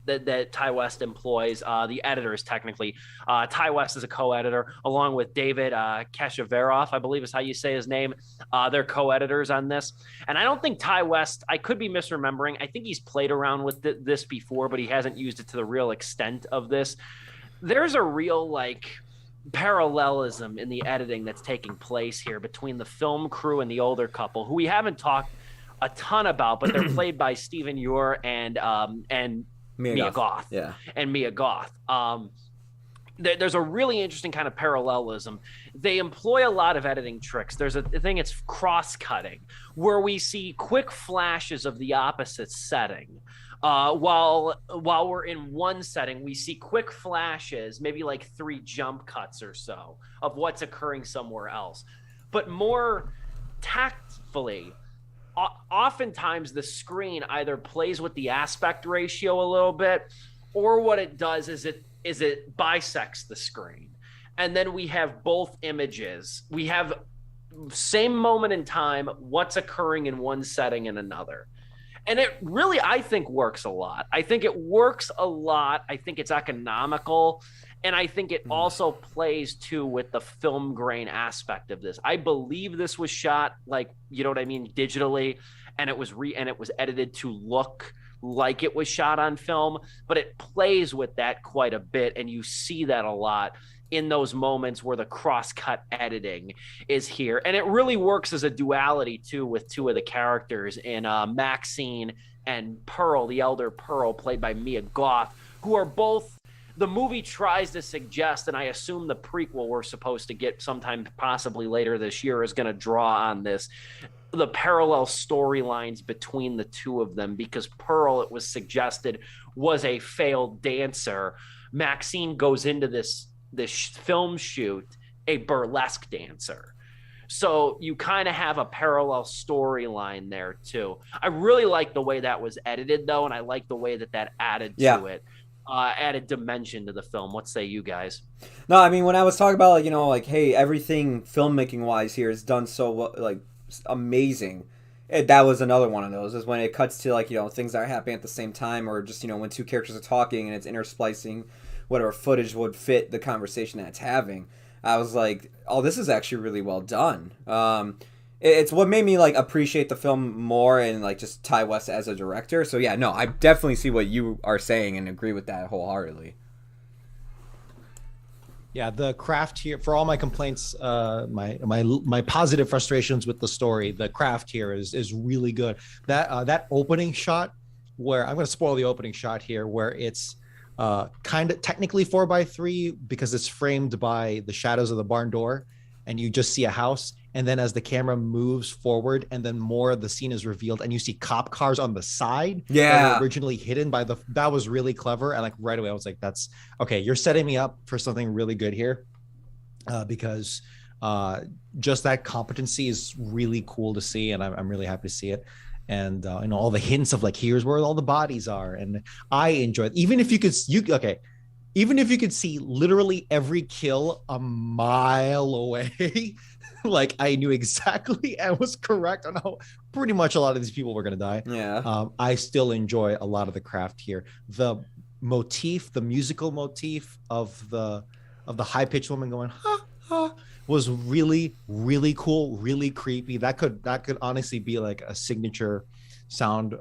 that Ty West employs. The editors, technically. Ty West is a co-editor, along with David Kashavarov, I believe is how you say his name. They're co-editors on this. And I don't think Ty West, I could be misremembering, I think he's played around with this before, but he hasn't used it to the real extent of this. There's a real, parallelism in the editing that's taking place here between the film crew and the older couple, who we haven't talked a ton about, but they're played by Stephen Ure and Mia Goth. Yeah. And Mia Goth. There's a really interesting kind of parallelism. They employ a lot of editing tricks. There's a thing, it's cross-cutting, where we see quick flashes of the opposite setting. While we're in one setting, we see quick flashes, maybe 3 jump cuts or so of what's occurring somewhere else. But more tactfully, oftentimes the screen either plays with the aspect ratio a little bit, or what it does is it bisects the screen. And then we have both images. We have same moment in time, what's occurring in one setting and another. And it really, I think, works a lot. I think it works a lot. I think it's economical. And I think it also plays, too, with the film grain aspect of this. I believe this was shot, digitally, and it was edited to look like it was shot on film. But it plays with that quite a bit, and you see that a lot in those moments where the cross-cut editing is here. And it really works as a duality too with two of the characters in Maxine and Pearl, the elder Pearl, played by Mia Goth, who are both, the movie tries to suggest, and I assume the prequel we're supposed to get sometime possibly later this year is going to draw on this, the parallel storylines between the two of them, because Pearl, it was suggested, was a failed dancer. Maxine goes into this film shoot a burlesque dancer. So you kind of have a parallel storyline there too. I really like the way that was edited though, and I like the way that added to it. Added dimension to the film. What say you guys? No, I mean, when I was talking about, like, you know, like, hey, everything filmmaking wise here is done so like amazing. That was another one of those, is when it cuts to, like, you know, things that are happening at the same time, or just, you know, when two characters are talking and it's intersplicing whatever footage would fit the conversation that it's having. I was like, oh, this is actually really well done. It's what made me, like, appreciate the film more, and, like, just Ty West as a director. So yeah, no, I definitely see what you are saying and agree with that wholeheartedly. Yeah, the craft here, for all my complaints, my positive frustrations with the story, the craft here is really good. That opening shot, where I'm going to spoil the opening shot here, where it's kind of technically 4:3 because it's framed by the shadows of the barn door, and you just see a house. And then as the camera moves forward, and then more of the scene is revealed, and you see cop cars on the side that were originally hidden by that was really clever. And like right away, I was like, that's okay. You're setting me up for something really good here, because just that competency is really cool to see. And I'm really happy to see it. And all the hints of like, here's where all the bodies are. And I enjoyed, even if you could see literally every kill a mile away, like I knew exactly and was correct on how pretty much a lot of these people were going to die. Yeah. I still enjoy a lot of the craft here. The motif, the musical motif of the high-pitched woman going, ha, ha, was really, really cool, really creepy. That could honestly be like a signature sound,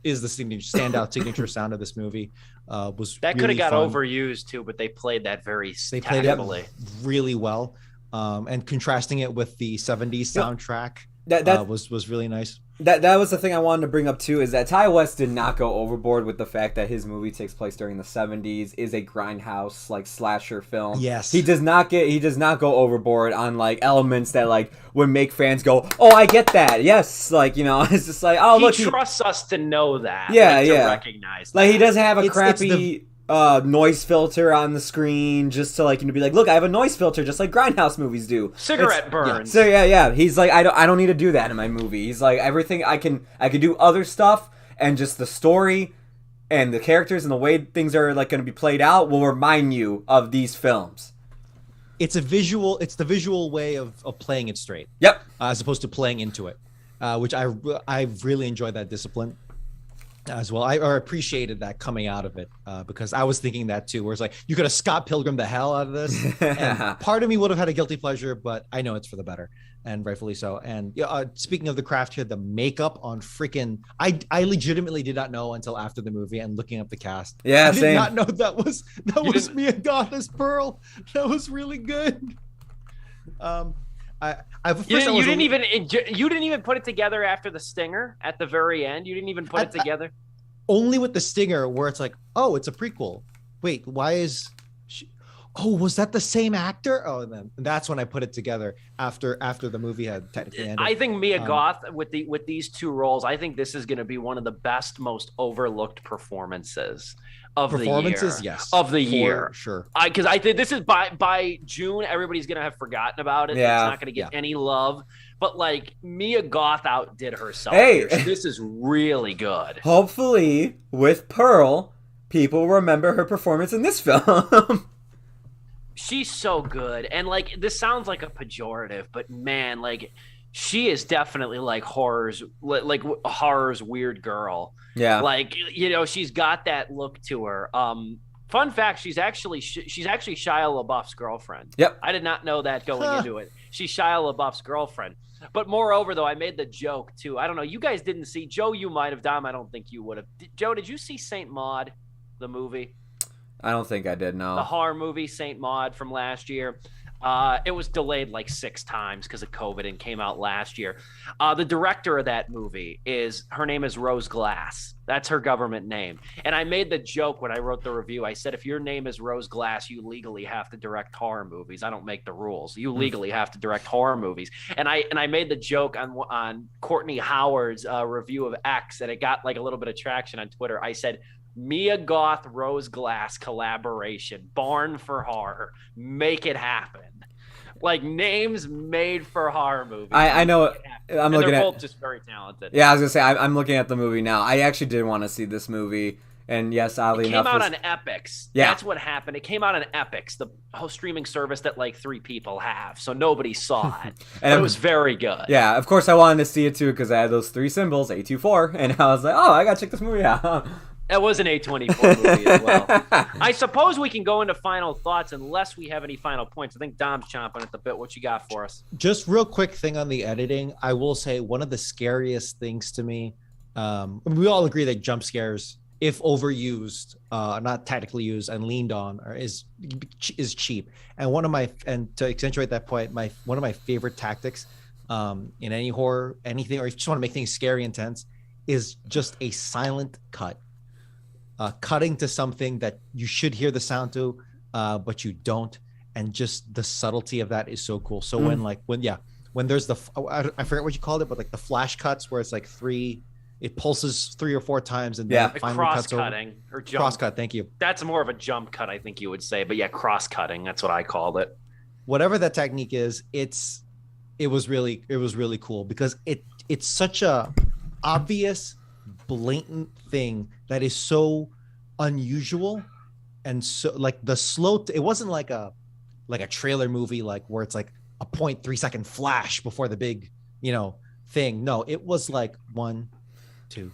is the standout signature sound of this movie. Was that really could have got fun. overused too, but they played that very They played tactfully. it really well. And contrasting it with the 70s soundtrack was really nice. That was the thing I wanted to bring up too, is that Ty West did not go overboard with the fact that his movie takes place during the 70s, is a grindhouse like slasher film. Yes. He does not go overboard on like elements that like would make fans go, "Oh, I get that." Yes, like, you know, it's just like, "Oh, look, he trusts us to know that." Yeah, like, yeah. To recognize that. Like, he doesn't have a It's crappy noise filter on the screen just to, like, you know, be like, "Look, I have a noise filter just like grindhouse movies do." Cigarette burns. So yeah. He's like, I don't need to do that in my movie. He's like, everything I can do other stuff, and just the story and the characters and the way things are like going to be played out will remind you of these films. It's the visual way of playing it straight. Yep. As opposed to playing into it, which I really enjoyed that discipline as well. I appreciated that coming out of it, because I was thinking that too, where it's like, you could have Scott Pilgrim the hell out of this. And part of me would have had a guilty pleasure, but I know it's for the better, and rightfully so. And speaking of the craft here, the makeup on freaking, I legitimately did not know until after the movie and looking up the cast. Yeah, I did same. not know that was Mia Goth as Pearl. That was really good. You didn't even put it together after the stinger at the very end. You didn't even put it together. Only with the stinger, where it's like, oh, it's a prequel. Wait, why is she? Oh, was that the same actor? Oh, and then that's when I put it together after the movie had technically ended. I think Mia Goth with these two roles, I think this is going to be one of the best, most overlooked performances of the year. Yes, of the year, sure. Because I think this is by June, everybody's going to have forgotten about it. Yeah. It's not going to get any love. But like, Mia Goth outdid herself. Hey, here. This is really good. Hopefully, with Pearl, people remember her performance in this film. She's so good. And like, this sounds like a pejorative, but man, like, she is definitely like horror's weird girl. Yeah. Like, you know, she's got that look to her. Fun fact, she's actually Shia LaBeouf's girlfriend. Yep. I did not know that going into it. She's Shia LaBeouf's girlfriend. But moreover, though, I made the joke too. I don't know. You guys didn't see, Joe, you might have. Dom, I don't think you would have. Joe, did you see Saint Maud, the movie? I don't think I did, The no. horror movie Saint Maud from last year. It was delayed like 6 times because of COVID and came out last year. The director of that movie her name is Rose Glass. That's her government name. And I made the joke when I wrote the review. I said, if your name is Rose Glass, you legally have to direct horror movies. I don't make the rules. You legally have to direct horror movies. And I made the joke on Courtney Howard's review of X, and it got like a little bit of traction on Twitter. I said, Mia Goth Rose Glass collaboration, Barn for Horror, make it happen. Like names made for horror movies. I know. I'm looking they're at. both just very talented. Yeah, I was gonna say I'm looking at the movie now. I actually did want to see this movie, and yes, oddly enough, it came out on Epix. Yeah, that's what happened. It came out on Epix, the whole streaming service that like 3 people have, so nobody saw it. And it was very good. Yeah, of course I wanted to see it too because I had those 3 symbols, A24, and I was like, oh, I gotta check this movie out. It was an A24 movie as well. I suppose we can go into final thoughts unless we have any final points. I think Dom's chomping at the bit. What you got for us? Just real quick thing on the editing. I will say one of the scariest things to me, we all agree that jump scares, if overused, not tactically used and leaned on, is cheap. And to accentuate that point, one of my favorite tactics in any horror, anything, or if you just want to make things scary and tense, is just a silent cut. Cutting to something that you should hear the sound to, but you don't, and just the subtlety of that is so cool. So when there's I forget what you called it, but like the flash cuts where it's like it pulses 3 or 4 times and then finally cuts over. Cross-cutting or jump. Cross-cut, thank you. That's more of a jump cut, I think you would say, but yeah, cross-cutting, that's what I called it. Whatever that technique is, it was really cool because it's such a obvious, blatant thing that is so unusual, and so like the slow it wasn't like a trailer movie like where it's like a 0.3 second flash before the big thing. No, it was like 1 2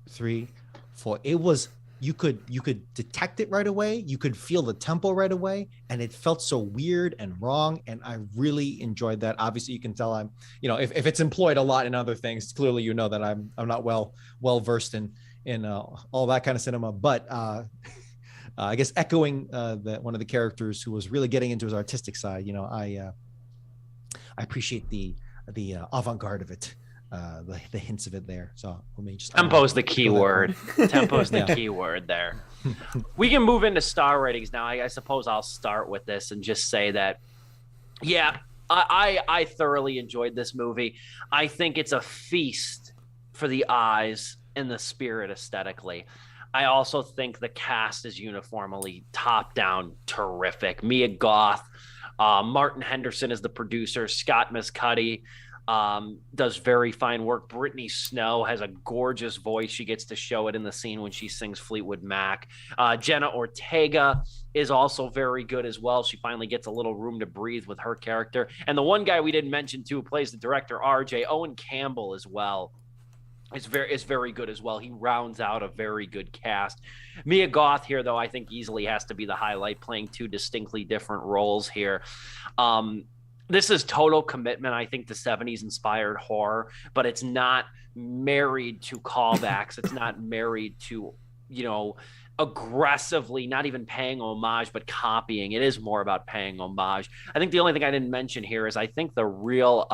3 4. It was you could detect it right away, you could feel the tempo right away, and it felt so weird and wrong, and I really enjoyed that. Obviously you can tell I'm if it's employed a lot in other things, clearly that I'm not well versed in all that kind of cinema, but I guess echoing that one of the characters who was really getting into his artistic side, I appreciate the avant-garde of it, the hints of it there. So let me just tempo's the key word. Tempo's the key word there. We can move into star ratings now. I suppose I'll start with this and just say that, yeah, I thoroughly enjoyed this movie. I think it's a feast for the eyes and the spirit aesthetically. I also think the cast is uniformly top down terrific. Mia Goth, Martin Henderson is the producer, Scott Mescudi does very fine work. Brittany Snow has a gorgeous voice. She gets to show it in the scene when she sings Fleetwood Mac. Jenna Ortega is also very good as well. She finally gets a little room to breathe with her character. And the one guy we didn't mention too, who plays the director, RJ, Owen Campbell as well. It's very good as well. He rounds out a very good cast. Mia Goth here, though, I think easily has to be the highlight, playing 2 distinctly different roles here. This is total commitment, I think, to 70s inspired horror, but it's not married to callbacks. It's not married to, aggressively, not even paying homage, but copying. It is more about paying homage. I think the only thing I didn't mention here is I think the real,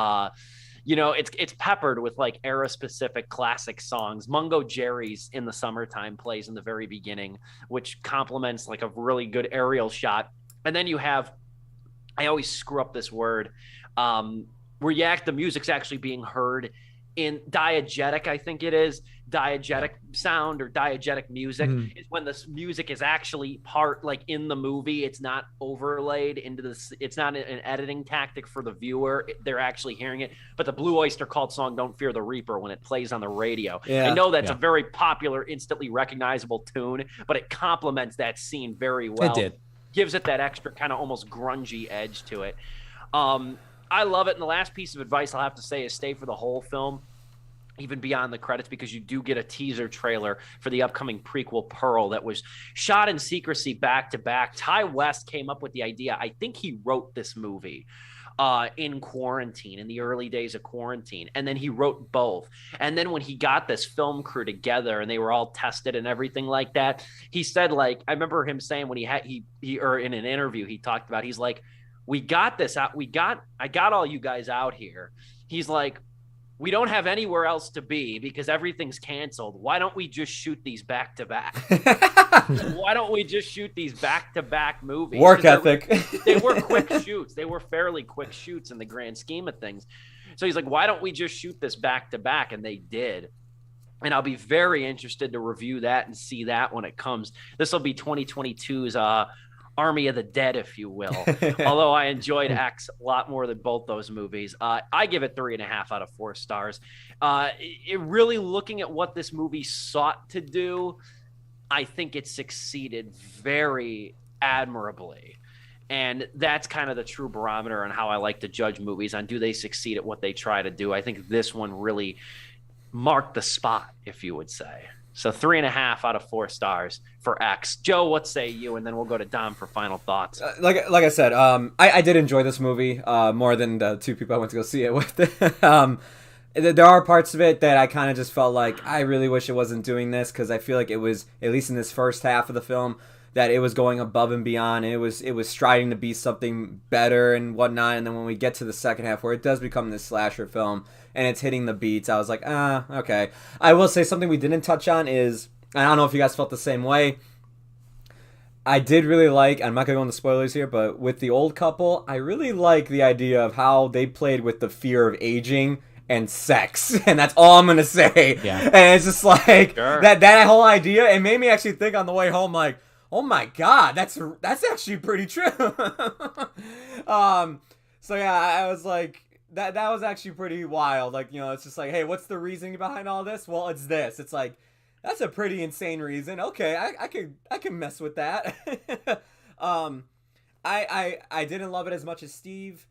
it's peppered with like era specific classic songs. Mungo Jerry's In the Summertime plays in the very beginning, which complements like a really good aerial shot. And then you have, I always screw up this word, where the music's actually being heard in diegetic, I think it is. Diegetic sound or diegetic music is when the music is actually part, like in the movie. It's not overlaid into this. It's not an editing tactic for the viewer. They're actually hearing it. But the Blue Oyster Cult song Don't Fear the Reaper, when it plays on the radio, I know that's a very popular, instantly recognizable tune, but it complements that scene very well. It did. Gives it that extra kind of almost grungy edge to it. I love it. And the last piece of advice I'll have to say is stay for the whole film, even beyond the credits, because you do get a teaser trailer for the upcoming prequel Pearl that was shot in secrecy back to back. Ty West came up with the idea. I think he wrote this movie. in quarantine, in the early days of quarantine. And then he wrote both. And then when he got this film crew together and they were all tested and everything like that, he said, like, I remember him saying when he or in an interview, he talked about, he's like, we got this out. I got all you guys out here. He's like, we don't have anywhere else to be because everything's canceled. Why don't we just shoot these back to back? Why don't we just shoot these back to back movies? Work ethic. They were quick shoots. They were fairly quick shoots in the grand scheme of things. So he's like, why don't we just shoot this back to back? And they did. And I'll be very interested to review that and see that when it comes. This will be 2022's Army of the Dead, if you will. Although I enjoyed X a lot more than both those movies. I give it 3.5 out of 4 stars. It really, looking at what this movie sought to do, I think it succeeded very admirably. And that's kind of the true barometer on how I like to judge movies, on do they succeed at what they try to do. I think this one really marked the spot, if you would say. So 3.5 out of 4 stars for X. Joe, what say you? And then we'll go to Dom for final thoughts. Like I said, I did enjoy this movie more than the 2 people I went to go see it with. There are parts of it that I kind of just felt like I really wish it wasn't doing this, because I feel like it was, at least in this first half of the film, that it was going above and beyond. It was striving to be something better and whatnot. And then when we get to the second half, where it does become this slasher film and it's hitting the beats, I was like, okay. I will say something we didn't touch on is, I don't know if you guys felt the same way, I did really like, I'm not going to go into spoilers here, but with the old couple, I really like the idea of how they played with the fear of aging and sex, and that's all I'm gonna say. Yeah. And it's just like, Sure. that whole idea, it made me actually think on the way home, like, oh my god, that's actually pretty true. So yeah, I was like, that was actually pretty wild. Like, it's just like, hey, what's the reasoning behind all this? Well, it's this. It's like, that's a pretty insane reason. Okay, I can mess with that. I didn't love it as much as Steve.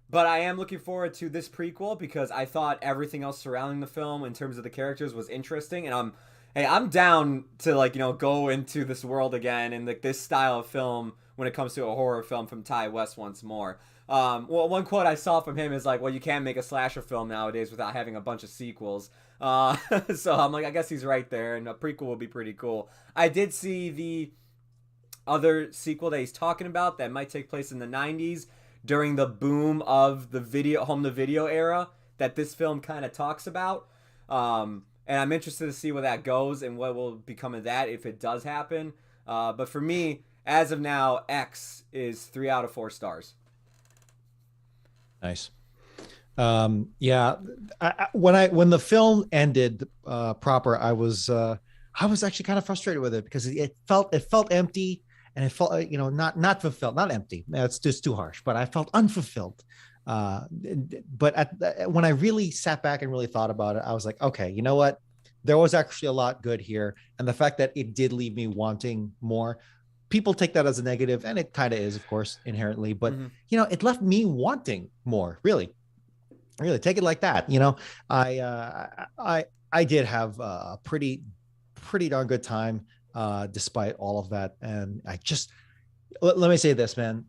But I am looking forward to this prequel, because I thought everything else surrounding the film in terms of the characters was interesting, and I'm down to go into this world again and this style of film when it comes to a horror film from Ty West once more. Well, one quote I saw from him is like, well, you can't make a slasher film nowadays without having a bunch of sequels. So I'm like, I guess he's right there, and a prequel would be pretty cool. I did see the other sequel that he's talking about that might take place in the 90s during the boom of the home-to-video era that this film kind of talks about. And I'm interested to see where that goes and what will become of that if it does happen. But for me, as of now, X is 3 out of 4 stars. Nice. Yeah. When the film ended proper, I was actually kind of frustrated with it, because it felt empty, and it felt not fulfilled, not empty. That's just too harsh, but I felt unfulfilled. But when I really sat back and really thought about it, I was like, okay, you know what? There was actually a lot good here, and the fact that it did leave me wanting more. People take that as a negative, and it kind of is, of course, inherently. But it left me wanting more. Really take it like that. I did have a pretty darn good time despite all of that. And I just let me say this, man.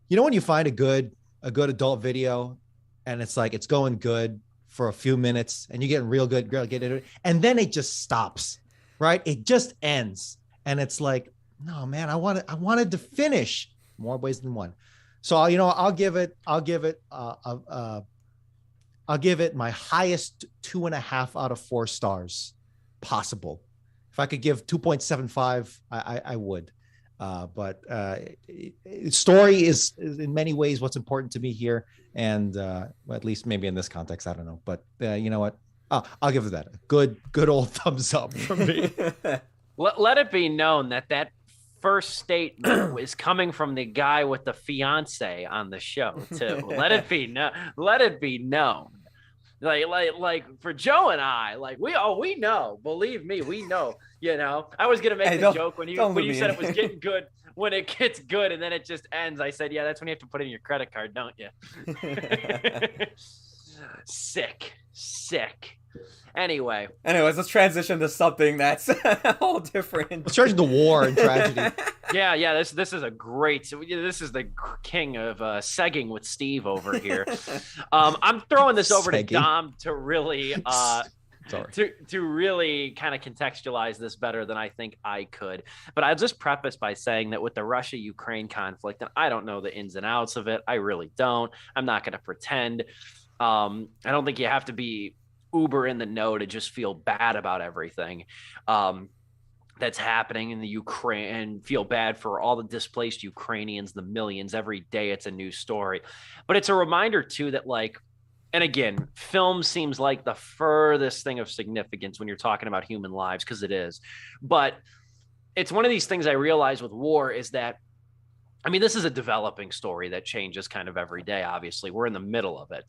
When you find a good adult video, and it's like it's going good for a few minutes, and you're getting real good, get into it, and then it just stops, right? It just ends, and it's like, no, man, I wanted to finish more ways than one. So I'll give it my highest 2.5 out of 4 stars possible. If I could give 2.75, I would. But story is in many ways what's important to me here, and at least maybe in this context, I don't know. But you know what? I'll give it that. Good old thumbs up from me. Let it be known that first statement is coming from the guy with the fiance on the show too. Let it be known. Like for Joe and I, like we know, believe me, we know. I was gonna make the joke when you said it was getting good. When it gets good and then it just ends, I said, yeah, that's when you have to put in your credit card, don't you? Sick. Anyways, let's transition to something that's all different. Let's turn to war and tragedy. Yeah. This is a great. This is the king of segging with Steve over here. I'm throwing this over to Dom to really to really kind of contextualize this better than I think I could. But I'll just preface by saying that with the Russia-Ukraine conflict, and I don't know the ins and outs of it. I really don't. I'm not going to pretend. I don't think you have to be uber in the know to just feel bad about everything that's happening in the Ukraine and feel bad for all the displaced Ukrainians, the millions. Every day it's a new story. But it's a reminder too that, like, and again, film seems like the furthest thing of significance when you're talking about human lives, because it is. But it's one of these things I realize with war is that, I mean, this is a developing story that changes kind of every day. Obviously, we're in the middle of it.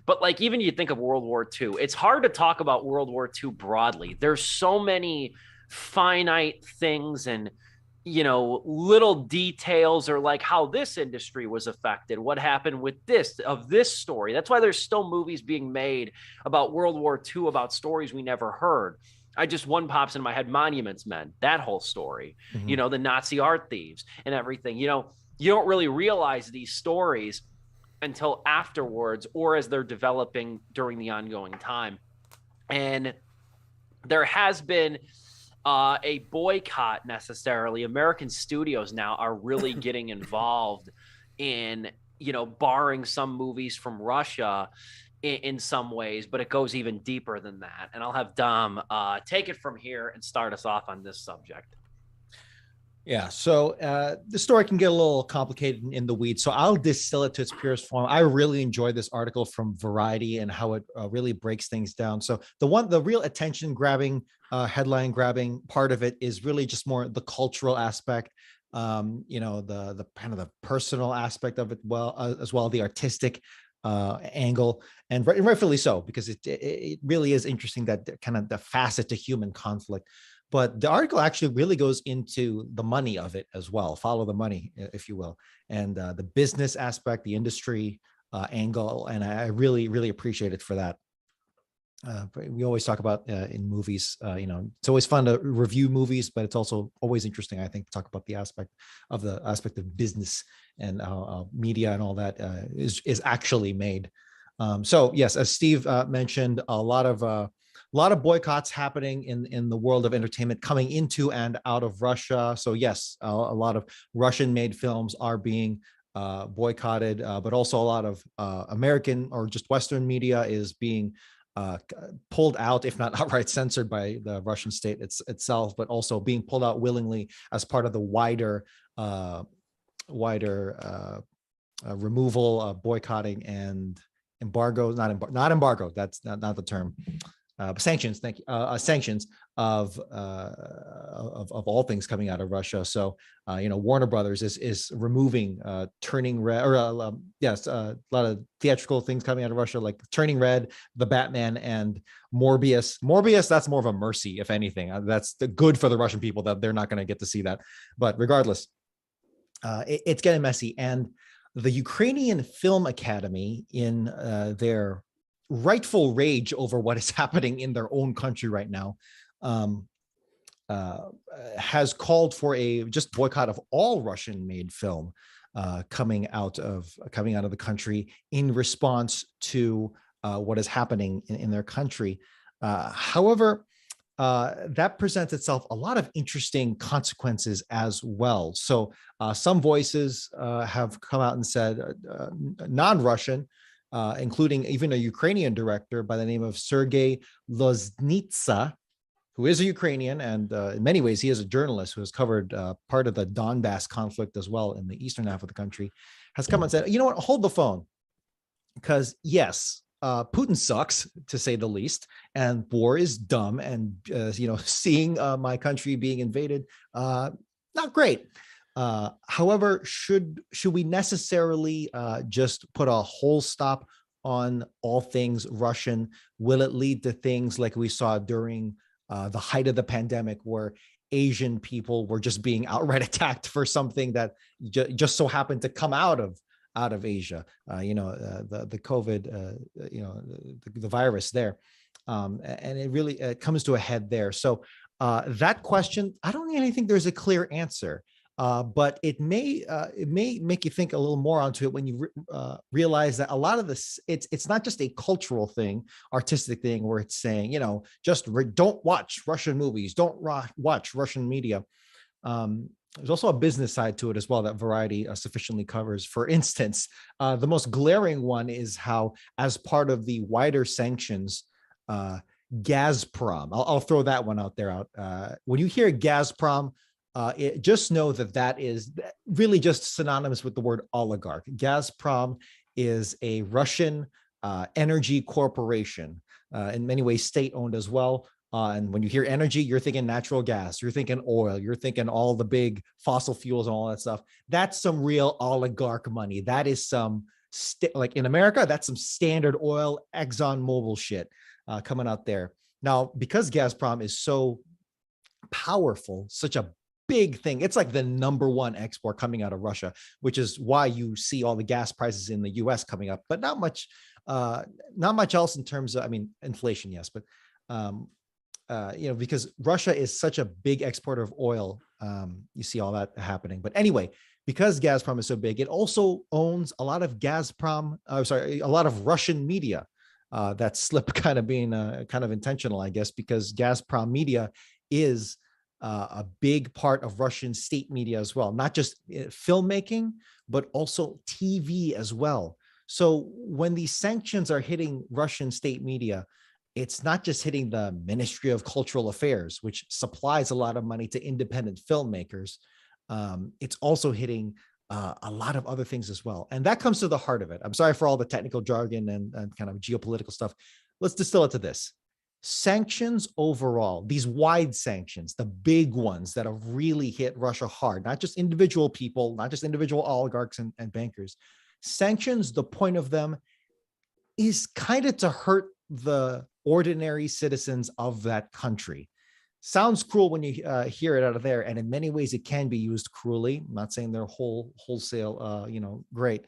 But like, even you think of World War II, it's hard to talk about World War II broadly. There's so many finite things and, you know, little details, or like how this industry was affected, what happened with this story. That's why there's still movies being made about World War II, about stories we never heard. One pops in my head, Monuments Men, that whole story, you know, the Nazi art thieves and everything. You know, you don't really realize these stories until afterwards, or as they're developing during the ongoing time. And there has been a boycott necessarily. American studios now are really getting involved in, you know, barring some movies from Russia in some ways, but it goes even deeper than that. And I'll have Dom take it from here and start us off on this subject. Yeah, so the story can get a little complicated in the weeds, so I'll distill it to its purest form. I really enjoyed this article from Variety and how it really breaks things down. So the real attention grabbing, headline grabbing part of it is really just more the cultural aspect, you know, the kind of the personal aspect of it, as well the artistic angle, and rightfully so, because it really is interesting, that kind of the facet to human conflict. But the article actually really goes into the money of it as well. Follow the money, if you will, and the business aspect, the industry angle. And I really, really appreciate it for that. We always talk about in movies, you know, it's always fun to review movies, but it's also always interesting, I think, to talk about the aspect of business and how media and all that is actually made. So yes, as Steve mentioned, a lot of boycotts happening in the world of entertainment coming into and out of Russia. So yes, a lot of Russian-made films are being boycotted, but also a lot of American or just Western media is being pulled out, if not outright censored by the Russian state itself, but also being pulled out willingly as part of the wider removal, boycotting and embargo, not embargo, that's not the term. Sanctions, thank you. Sanctions of all things coming out of Russia. So, you know, Warner Brothers is removing Turning Red, or a lot of theatrical things coming out of Russia, like Turning Red, The Batman, and Morbius. Morbius, that's more of a mercy, if anything. That's good for the Russian people that they're not going to get to see that. But regardless, it's getting messy. And the Ukrainian Film Academy, in their rightful rage over what is happening in their own country right now, has called for a just boycott of all Russian-made film coming out of the country in response to what is happening in their country. However, that presents itself a lot of interesting consequences as well. So some voices have come out and said, non-Russian, including even a Ukrainian director by the name of Sergei Loznitsa, who is a Ukrainian, and in many ways he is a journalist who has covered part of the Donbass conflict as well in the eastern half of the country, has come and said, you know what, hold the phone, because yes, Putin sucks, to say the least, and war is dumb, and you know, seeing my country being invaded, not great. However, should we necessarily just put a whole stop on all things Russian? Will it lead to things like we saw during the height of the pandemic, where Asian people were just being outright attacked for something that just so happened to come out of out of Asia. The COVID, the virus there, and it really comes to a head there. So that question, I don't really think there's a clear answer. But it may make you think a little more onto it when you realize that a lot of this, it's not just a cultural thing, artistic thing, where it's saying, just don't watch Russian movies, don't watch Russian media. There's also a business side to it as well that Variety sufficiently covers. For instance, the most glaring one is how, as part of the wider sanctions, Gazprom, I'll throw that one out there. When you hear Gazprom, just know that is really just synonymous with the word oligarch. Gazprom is a Russian energy corporation, in many ways state-owned as well. And when you hear energy, you're thinking natural gas, you're thinking oil, you're thinking all the big fossil fuels and all that stuff. That's some real oligarch money. That is some, like in America, that's some Standard Oil, Exxon Mobil shit coming out there. Now, because Gazprom is so powerful, such a big thing, it's like the number one export coming out of Russia, which is why you see all the gas prices in the US coming up, but not much else in terms of, inflation, yes, but because Russia is such a big exporter of oil, you see all that happening. But anyway, because Gazprom is so big, it also owns a lot of a lot of Russian media. That slip kind of being kind of intentional, I guess, because Gazprom media is a big part of Russian state media as well, not just filmmaking, but also TV as well. So when these sanctions are hitting Russian state media, it's not just hitting the Ministry of Cultural Affairs, which supplies a lot of money to independent filmmakers. It's also hitting a lot of other things as well. And that comes to the heart of it. I'm sorry for all the technical jargon and kind of geopolitical stuff. Let's distill it to this. Sanctions overall, these wide sanctions, the big ones that have really hit Russia hard, not just individual people, not just individual oligarchs and bankers. Sanctions, the point of them is kind of to hurt the ordinary citizens of that country. Sounds cruel when you hear it out of there, and in many ways it can be used cruelly. I'm not saying they're wholesale, great,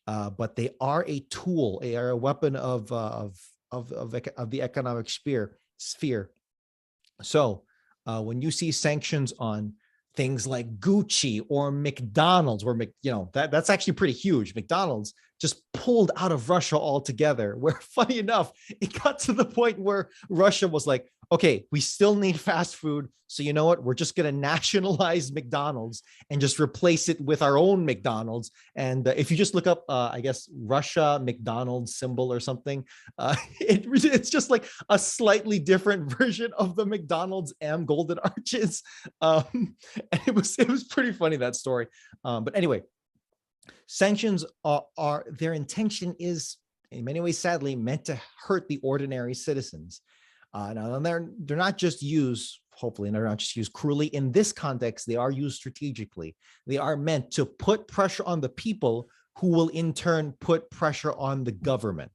but they are a tool, they are a weapon of the economic sphere. So when you see sanctions on things like Gucci or McDonald's, where that's actually pretty huge. McDonald's just pulled out of Russia altogether, where funny enough, it got to the point where Russia was like, okay, we still need fast food. So you know what? We're just going to nationalize McDonald's and just replace it with our own McDonald's. And if you just look up, I guess, Russia McDonald's symbol or something, it's just like a slightly different version of the McDonald's M golden arches. And it was pretty funny, that story. But anyway, sanctions are their intention is in many ways, sadly, meant to hurt the ordinary citizens. Now they're not just used, hopefully, they're not just used cruelly. In this context, they are used strategically. They are meant to put pressure on the people, who will in turn put pressure on the government.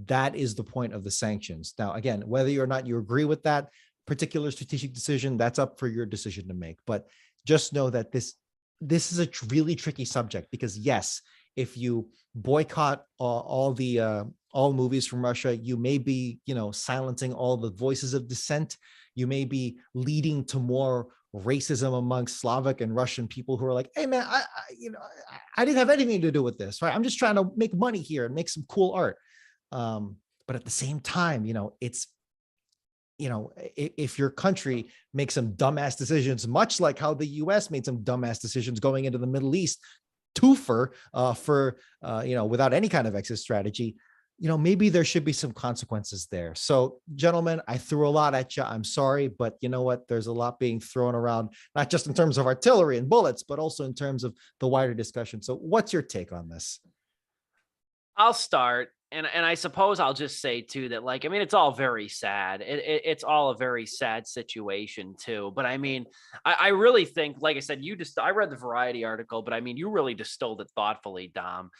That is the point of the sanctions. Now, again, whether or not you agree with that particular strategic decision, that's up for your decision to make. But just know that this is a really tricky subject, because yes, if you boycott all movies from Russia, you may be, silencing all the voices of dissent. You may be leading to more racism amongst Slavic and Russian people who are like, hey man, I didn't have anything to do with this, right? I'm just trying to make money here and make some cool art. But at the same time, it's, if your country makes some dumbass decisions, much like how the US made some dumbass decisions going into the Middle East, for without any kind of exit strategy, maybe there should be some consequences there. So, gentlemen, I threw a lot at you. I'm sorry, but you know what? There's a lot being thrown around, not just in terms of artillery and bullets, but also in terms of the wider discussion. So what's your take on this? I'll start. And I suppose I'll just say too that, it's all very sad. It's all a very sad situation too. But I really think, like I said, I read the Variety article, but you really distilled it thoughtfully, Dom,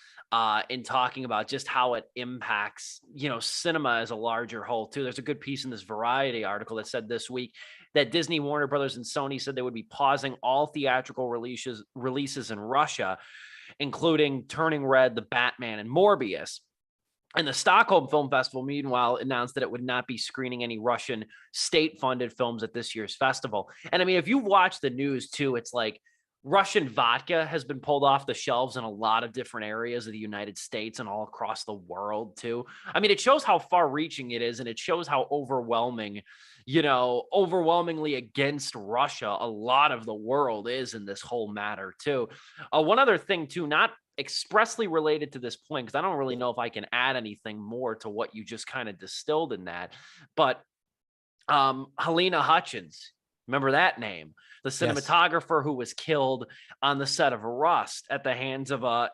in talking about just how it impacts, cinema as a larger whole too. There's a good piece in this Variety article that said this week that Disney, Warner Brothers, and Sony said they would be pausing all theatrical releases in Russia. including Turning Red, The Batman, and Morbius. And the Stockholm Film Festival, meanwhile, announced that it would not be screening any Russian state-funded films at this year's festival. And I mean, if you watch the news too, it's like Russian vodka has been pulled off the shelves in a lot of different areas of the United States and all across the world too. I mean, it shows how far-reaching it is, and it shows how overwhelmingly against Russia a lot of the world is in this whole matter too. One other thing too, not expressly related to this point, because I don't really know if I can add anything more to what you just kind of distilled in that, but Helena Hutchins, remember that name? The cinematographer who was killed on the set of Rust at the hands of a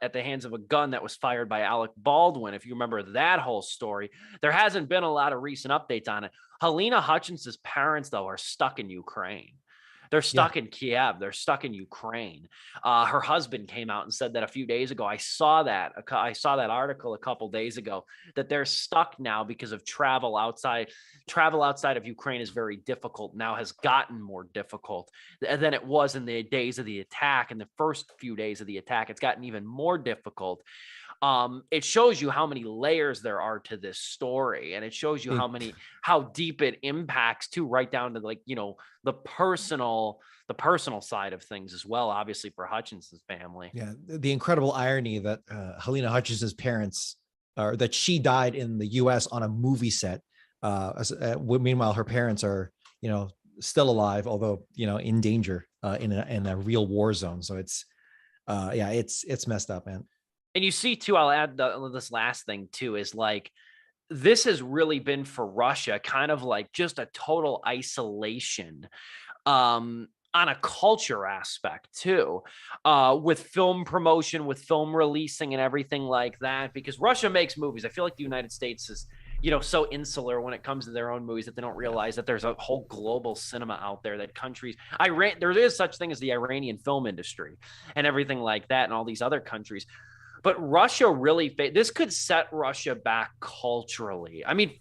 gun that was fired by Alec Baldwin. If you remember that whole story, there hasn't been a lot of recent updates on it. Helena Hutchins's parents, though, are stuck in Ukraine. They're stuck in Kiev. They're stuck in Ukraine. Her husband came out and said that a few days ago. I saw that article a couple days ago, that they're stuck now because of travel outside. Travel outside of Ukraine is very difficult now, has gotten more difficult than it was in the days of the attack. In the first few days of the attack, it's gotten even more difficult. It shows you how many layers there are to this story, and it shows you how deep it impacts too, right down to, like, you know, the personal side of things as well, obviously, for Hutchinson's family. Yeah, the incredible irony that Helena Hutchinson's parents, or that she died in the U.S. on a movie set. Meanwhile, her parents are, you know, still alive, although, you know, in danger in a real war zone. So it's messed up, man. And you see too, I'll add this last thing too, is like, this has really been for Russia kind of like just a total isolation on a culture aspect too, with film promotion, with film releasing and everything like that, because Russia makes movies. I feel like the United States is, you know, so insular when it comes to their own movies that they don't realize that there's a whole global cinema out there, that countries, there is such thing as the Iranian film industry and everything like that, and all these other countries. But Russia really, this could set Russia back culturally. I mean,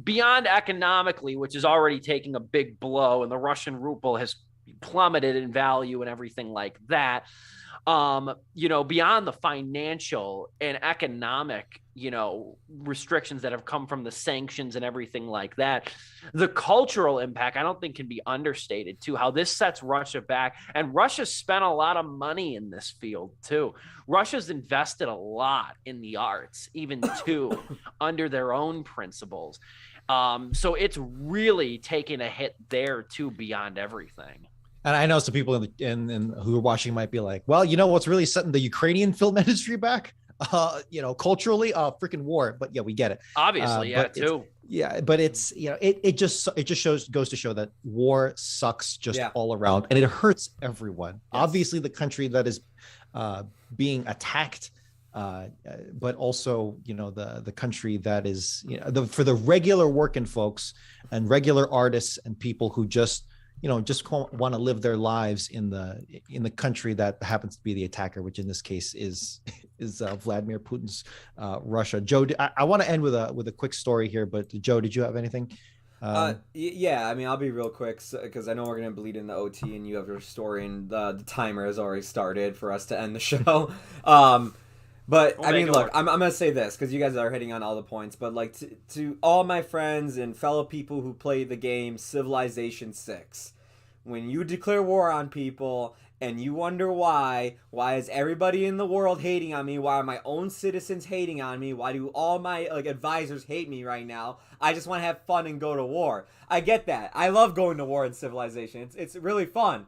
beyond economically, which is already taking a big blow, and the Russian ruble has plummeted in value and everything like that. You know, beyond the financial and economic, you know, restrictions that have come from the sanctions and everything like that, the cultural impact, I don't think, can be understated too, how this sets Russia back. And Russia spent a lot of money in this field too. Russia's invested a lot in the arts, even too, under their own principles. So it's really taken a hit there too, beyond everything. And I know some people in who are watching might be like, well, you know what's really setting the Ukrainian film industry back? You know, culturally, freaking war. But yeah, we get it. Obviously, too. Yeah, but it's, you know, it just goes to show that war sucks just all around, and it hurts everyone. Yes. Obviously, the country that is being attacked, but also, you know, the country that is, you know, for the regular working folks and regular artists and people who just, you know, just want to live their lives in the country that happens to be the attacker, which in this case is Vladimir Putin's Russia. Joe, I want to end with a quick story here, but Joe, did you have anything? Yeah, I mean, I'll be real quick because I know we're gonna bleed in the OT, and you have your story, and the timer has already started for us to end the show. But I mean, look, I'm gonna say this because you guys are hitting on all the points. But like, to all my friends and fellow people who play the game Civilization 6, when you declare war on people and you wonder why is everybody in the world hating on me? Why are my own citizens hating on me? Why do all my advisors hate me right now? I just want to have fun and go to war. I get that. I love going to war in Civilization. It's really fun.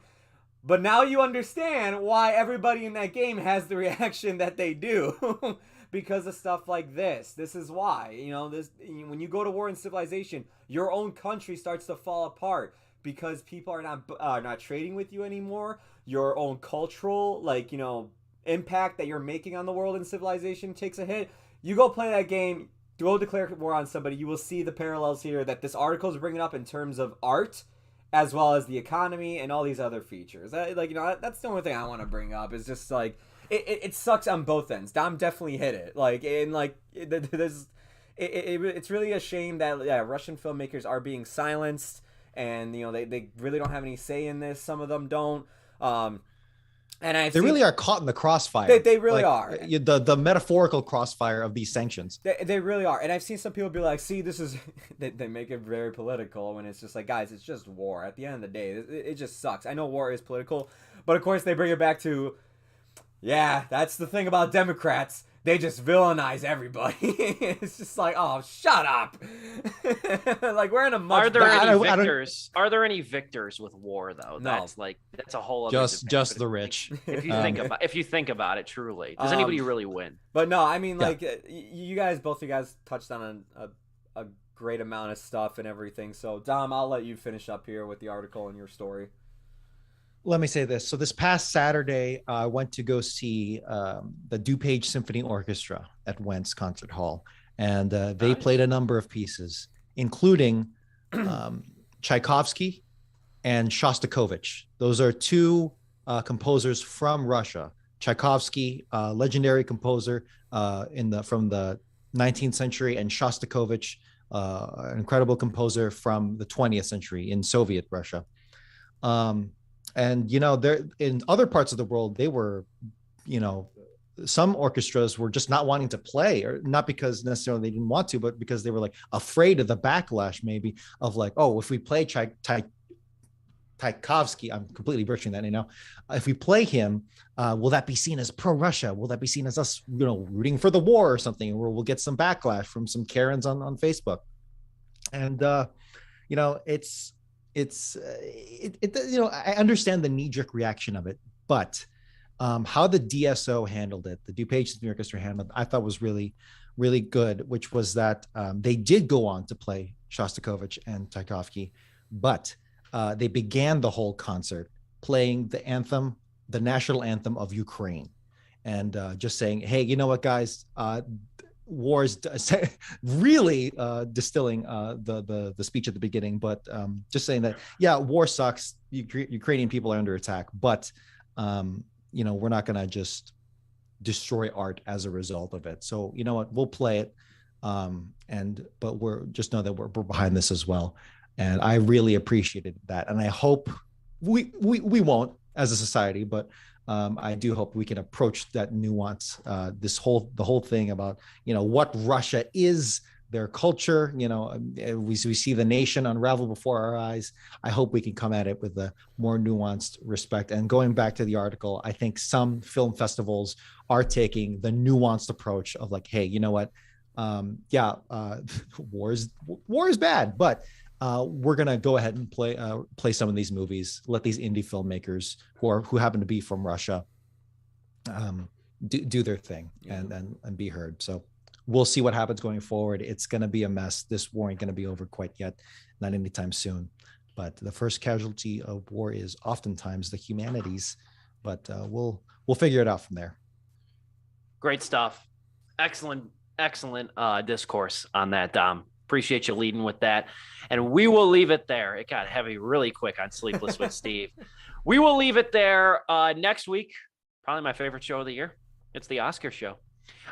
But now you understand why everybody in that game has the reaction that they do. Because of stuff like this. This is why. You know, when you go to war in Civilization, your own country starts to fall apart because people are not trading with you anymore. Your own cultural, like, you know, impact that you're making on the world in Civilization takes a hit. You go play that game, go declare war on somebody, you will see the parallels here that this article is bringing up in terms of art, as well as the economy and all these other features. That's the only thing I want to bring up. Is just like it sucks on both ends. Dom definitely hit it. It's really a shame that Russian filmmakers are being silenced, and you know they really don't have any say in this. Some of them don't. And they really are caught in the crossfire. They really are. The metaphorical crossfire of these sanctions. They really are. And I've seen some people be like, see, this is... they make it very political when it's just like, guys, it's just war. At the end of the day, it just sucks. I know war is political, but of course they bring it back to, yeah, that's the thing about Democrats. They just villainize everybody. It's just like, oh, shut up. Like, we're in a much... Are there any victors? Are there any victors with war, though? No. That's a whole other just debate. the rich. If you think about it, truly, does anybody really win? But no, I mean, like, both you guys touched on a great amount of stuff and everything. So, Dom, I'll let you finish up here with the article and your story. Let me say this. So this past Saturday, I went to go see the DuPage Symphony Orchestra at Wentz Concert Hall. And they played a number of pieces, including Tchaikovsky and Shostakovich. Those are two composers from Russia. Tchaikovsky, legendary composer from the 19th century, and Shostakovich, an incredible composer from the 20th century in Soviet Russia. And, there in other parts of the world, they were, some orchestras were just not wanting to play, or not because necessarily they didn't want to, but because they were like afraid of the backlash, maybe of like, oh, if we play Tchaikovsky, I'm completely butchering that, if we play him, will that be seen as pro-Russia? Will that be seen as us, rooting for the war or something, or we'll get some backlash from some Karens on Facebook? And, I understand the knee-jerk reaction of it, but how the DSO handled it, the DuPage Symphony Orchestra handled it, I thought was really, really good, which was that they did go on to play Shostakovich and Tchaikovsky, but they began the whole concert playing the national anthem of Ukraine, and just saying, hey, you know what, guys, wars, really distilling the speech at the beginning, but just saying that, yeah, war sucks. Ukrainian people are under attack, but we're not going to just destroy art as a result of it. So you know what, we'll play it, but we're just know that we're behind this as well. And I really appreciated that, and I hope we won't as a society, but I do hope we can approach that nuance, the whole thing about, what Russia is, their culture, we see the nation unravel before our eyes. I hope we can come at it with a more nuanced respect. And going back to the article, I think some film festivals are taking the nuanced approach of like, hey, you know what? War is bad, but we're gonna go ahead and play some of these movies. Let these indie filmmakers who happen to be from Russia do their thing and be heard. So we'll see what happens going forward. It's gonna be a mess. This war ain't gonna be over quite yet, not anytime soon. But the first casualty of war is oftentimes the humanities. But we'll figure it out from there. Great stuff. Excellent discourse on that, Dom. Appreciate you leading with that. And we will leave it there. It got heavy really quick on Sleepless with Steve. We will leave it there. Next week, probably my favorite show of the year. It's the Oscar show.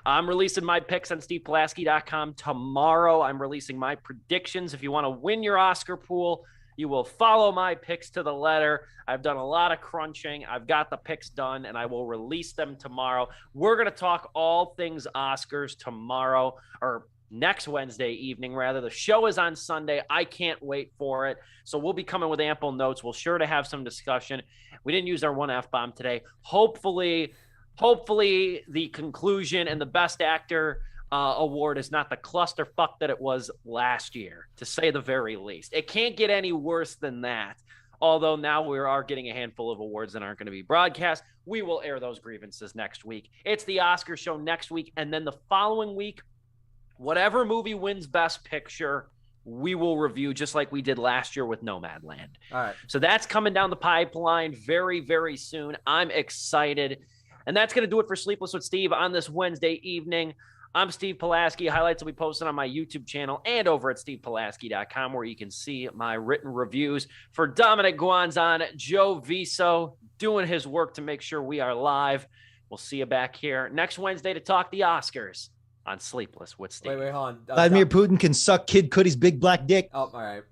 I'm releasing my picks on stevepulaski.com tomorrow. I'm releasing my predictions. If you want to win your Oscar pool, you will follow my picks to the letter. I've done a lot of crunching. I've got the picks done, and I will release them tomorrow. We're going to talk all things Oscars tomorrow, or next Wednesday evening, rather. The show is on Sunday. I can't wait for it. So we'll be coming with ample notes. We'll sure to have some discussion. We didn't use our one F-bomb today. Hopefully the conclusion and the best actor award is not the clusterfuck that it was last year, to say the very least. It can't get any worse than that. Although now we are getting a handful of awards that aren't going to be broadcast. We will air those grievances next week. It's the Oscar show next week. And then the following week, whatever movie wins Best Picture, we will review just like we did last year with Nomadland. All right. So that's coming down the pipeline very, very soon. I'm excited. And that's going to do it for Sleepless with Steve on this Wednesday evening. I'm Steve Pulaski. Highlights will be posted on my YouTube channel and over at stevepulaski.com, where you can see my written reviews. For Dominic Guanzon, Joe Viso, doing his work to make sure we are live. We'll see you back here next Wednesday to talk the Oscars on Sleepless with Steve. Wait, hold on. Vladimir Putin can suck Kid Cudi's big black dick. Oh, all right.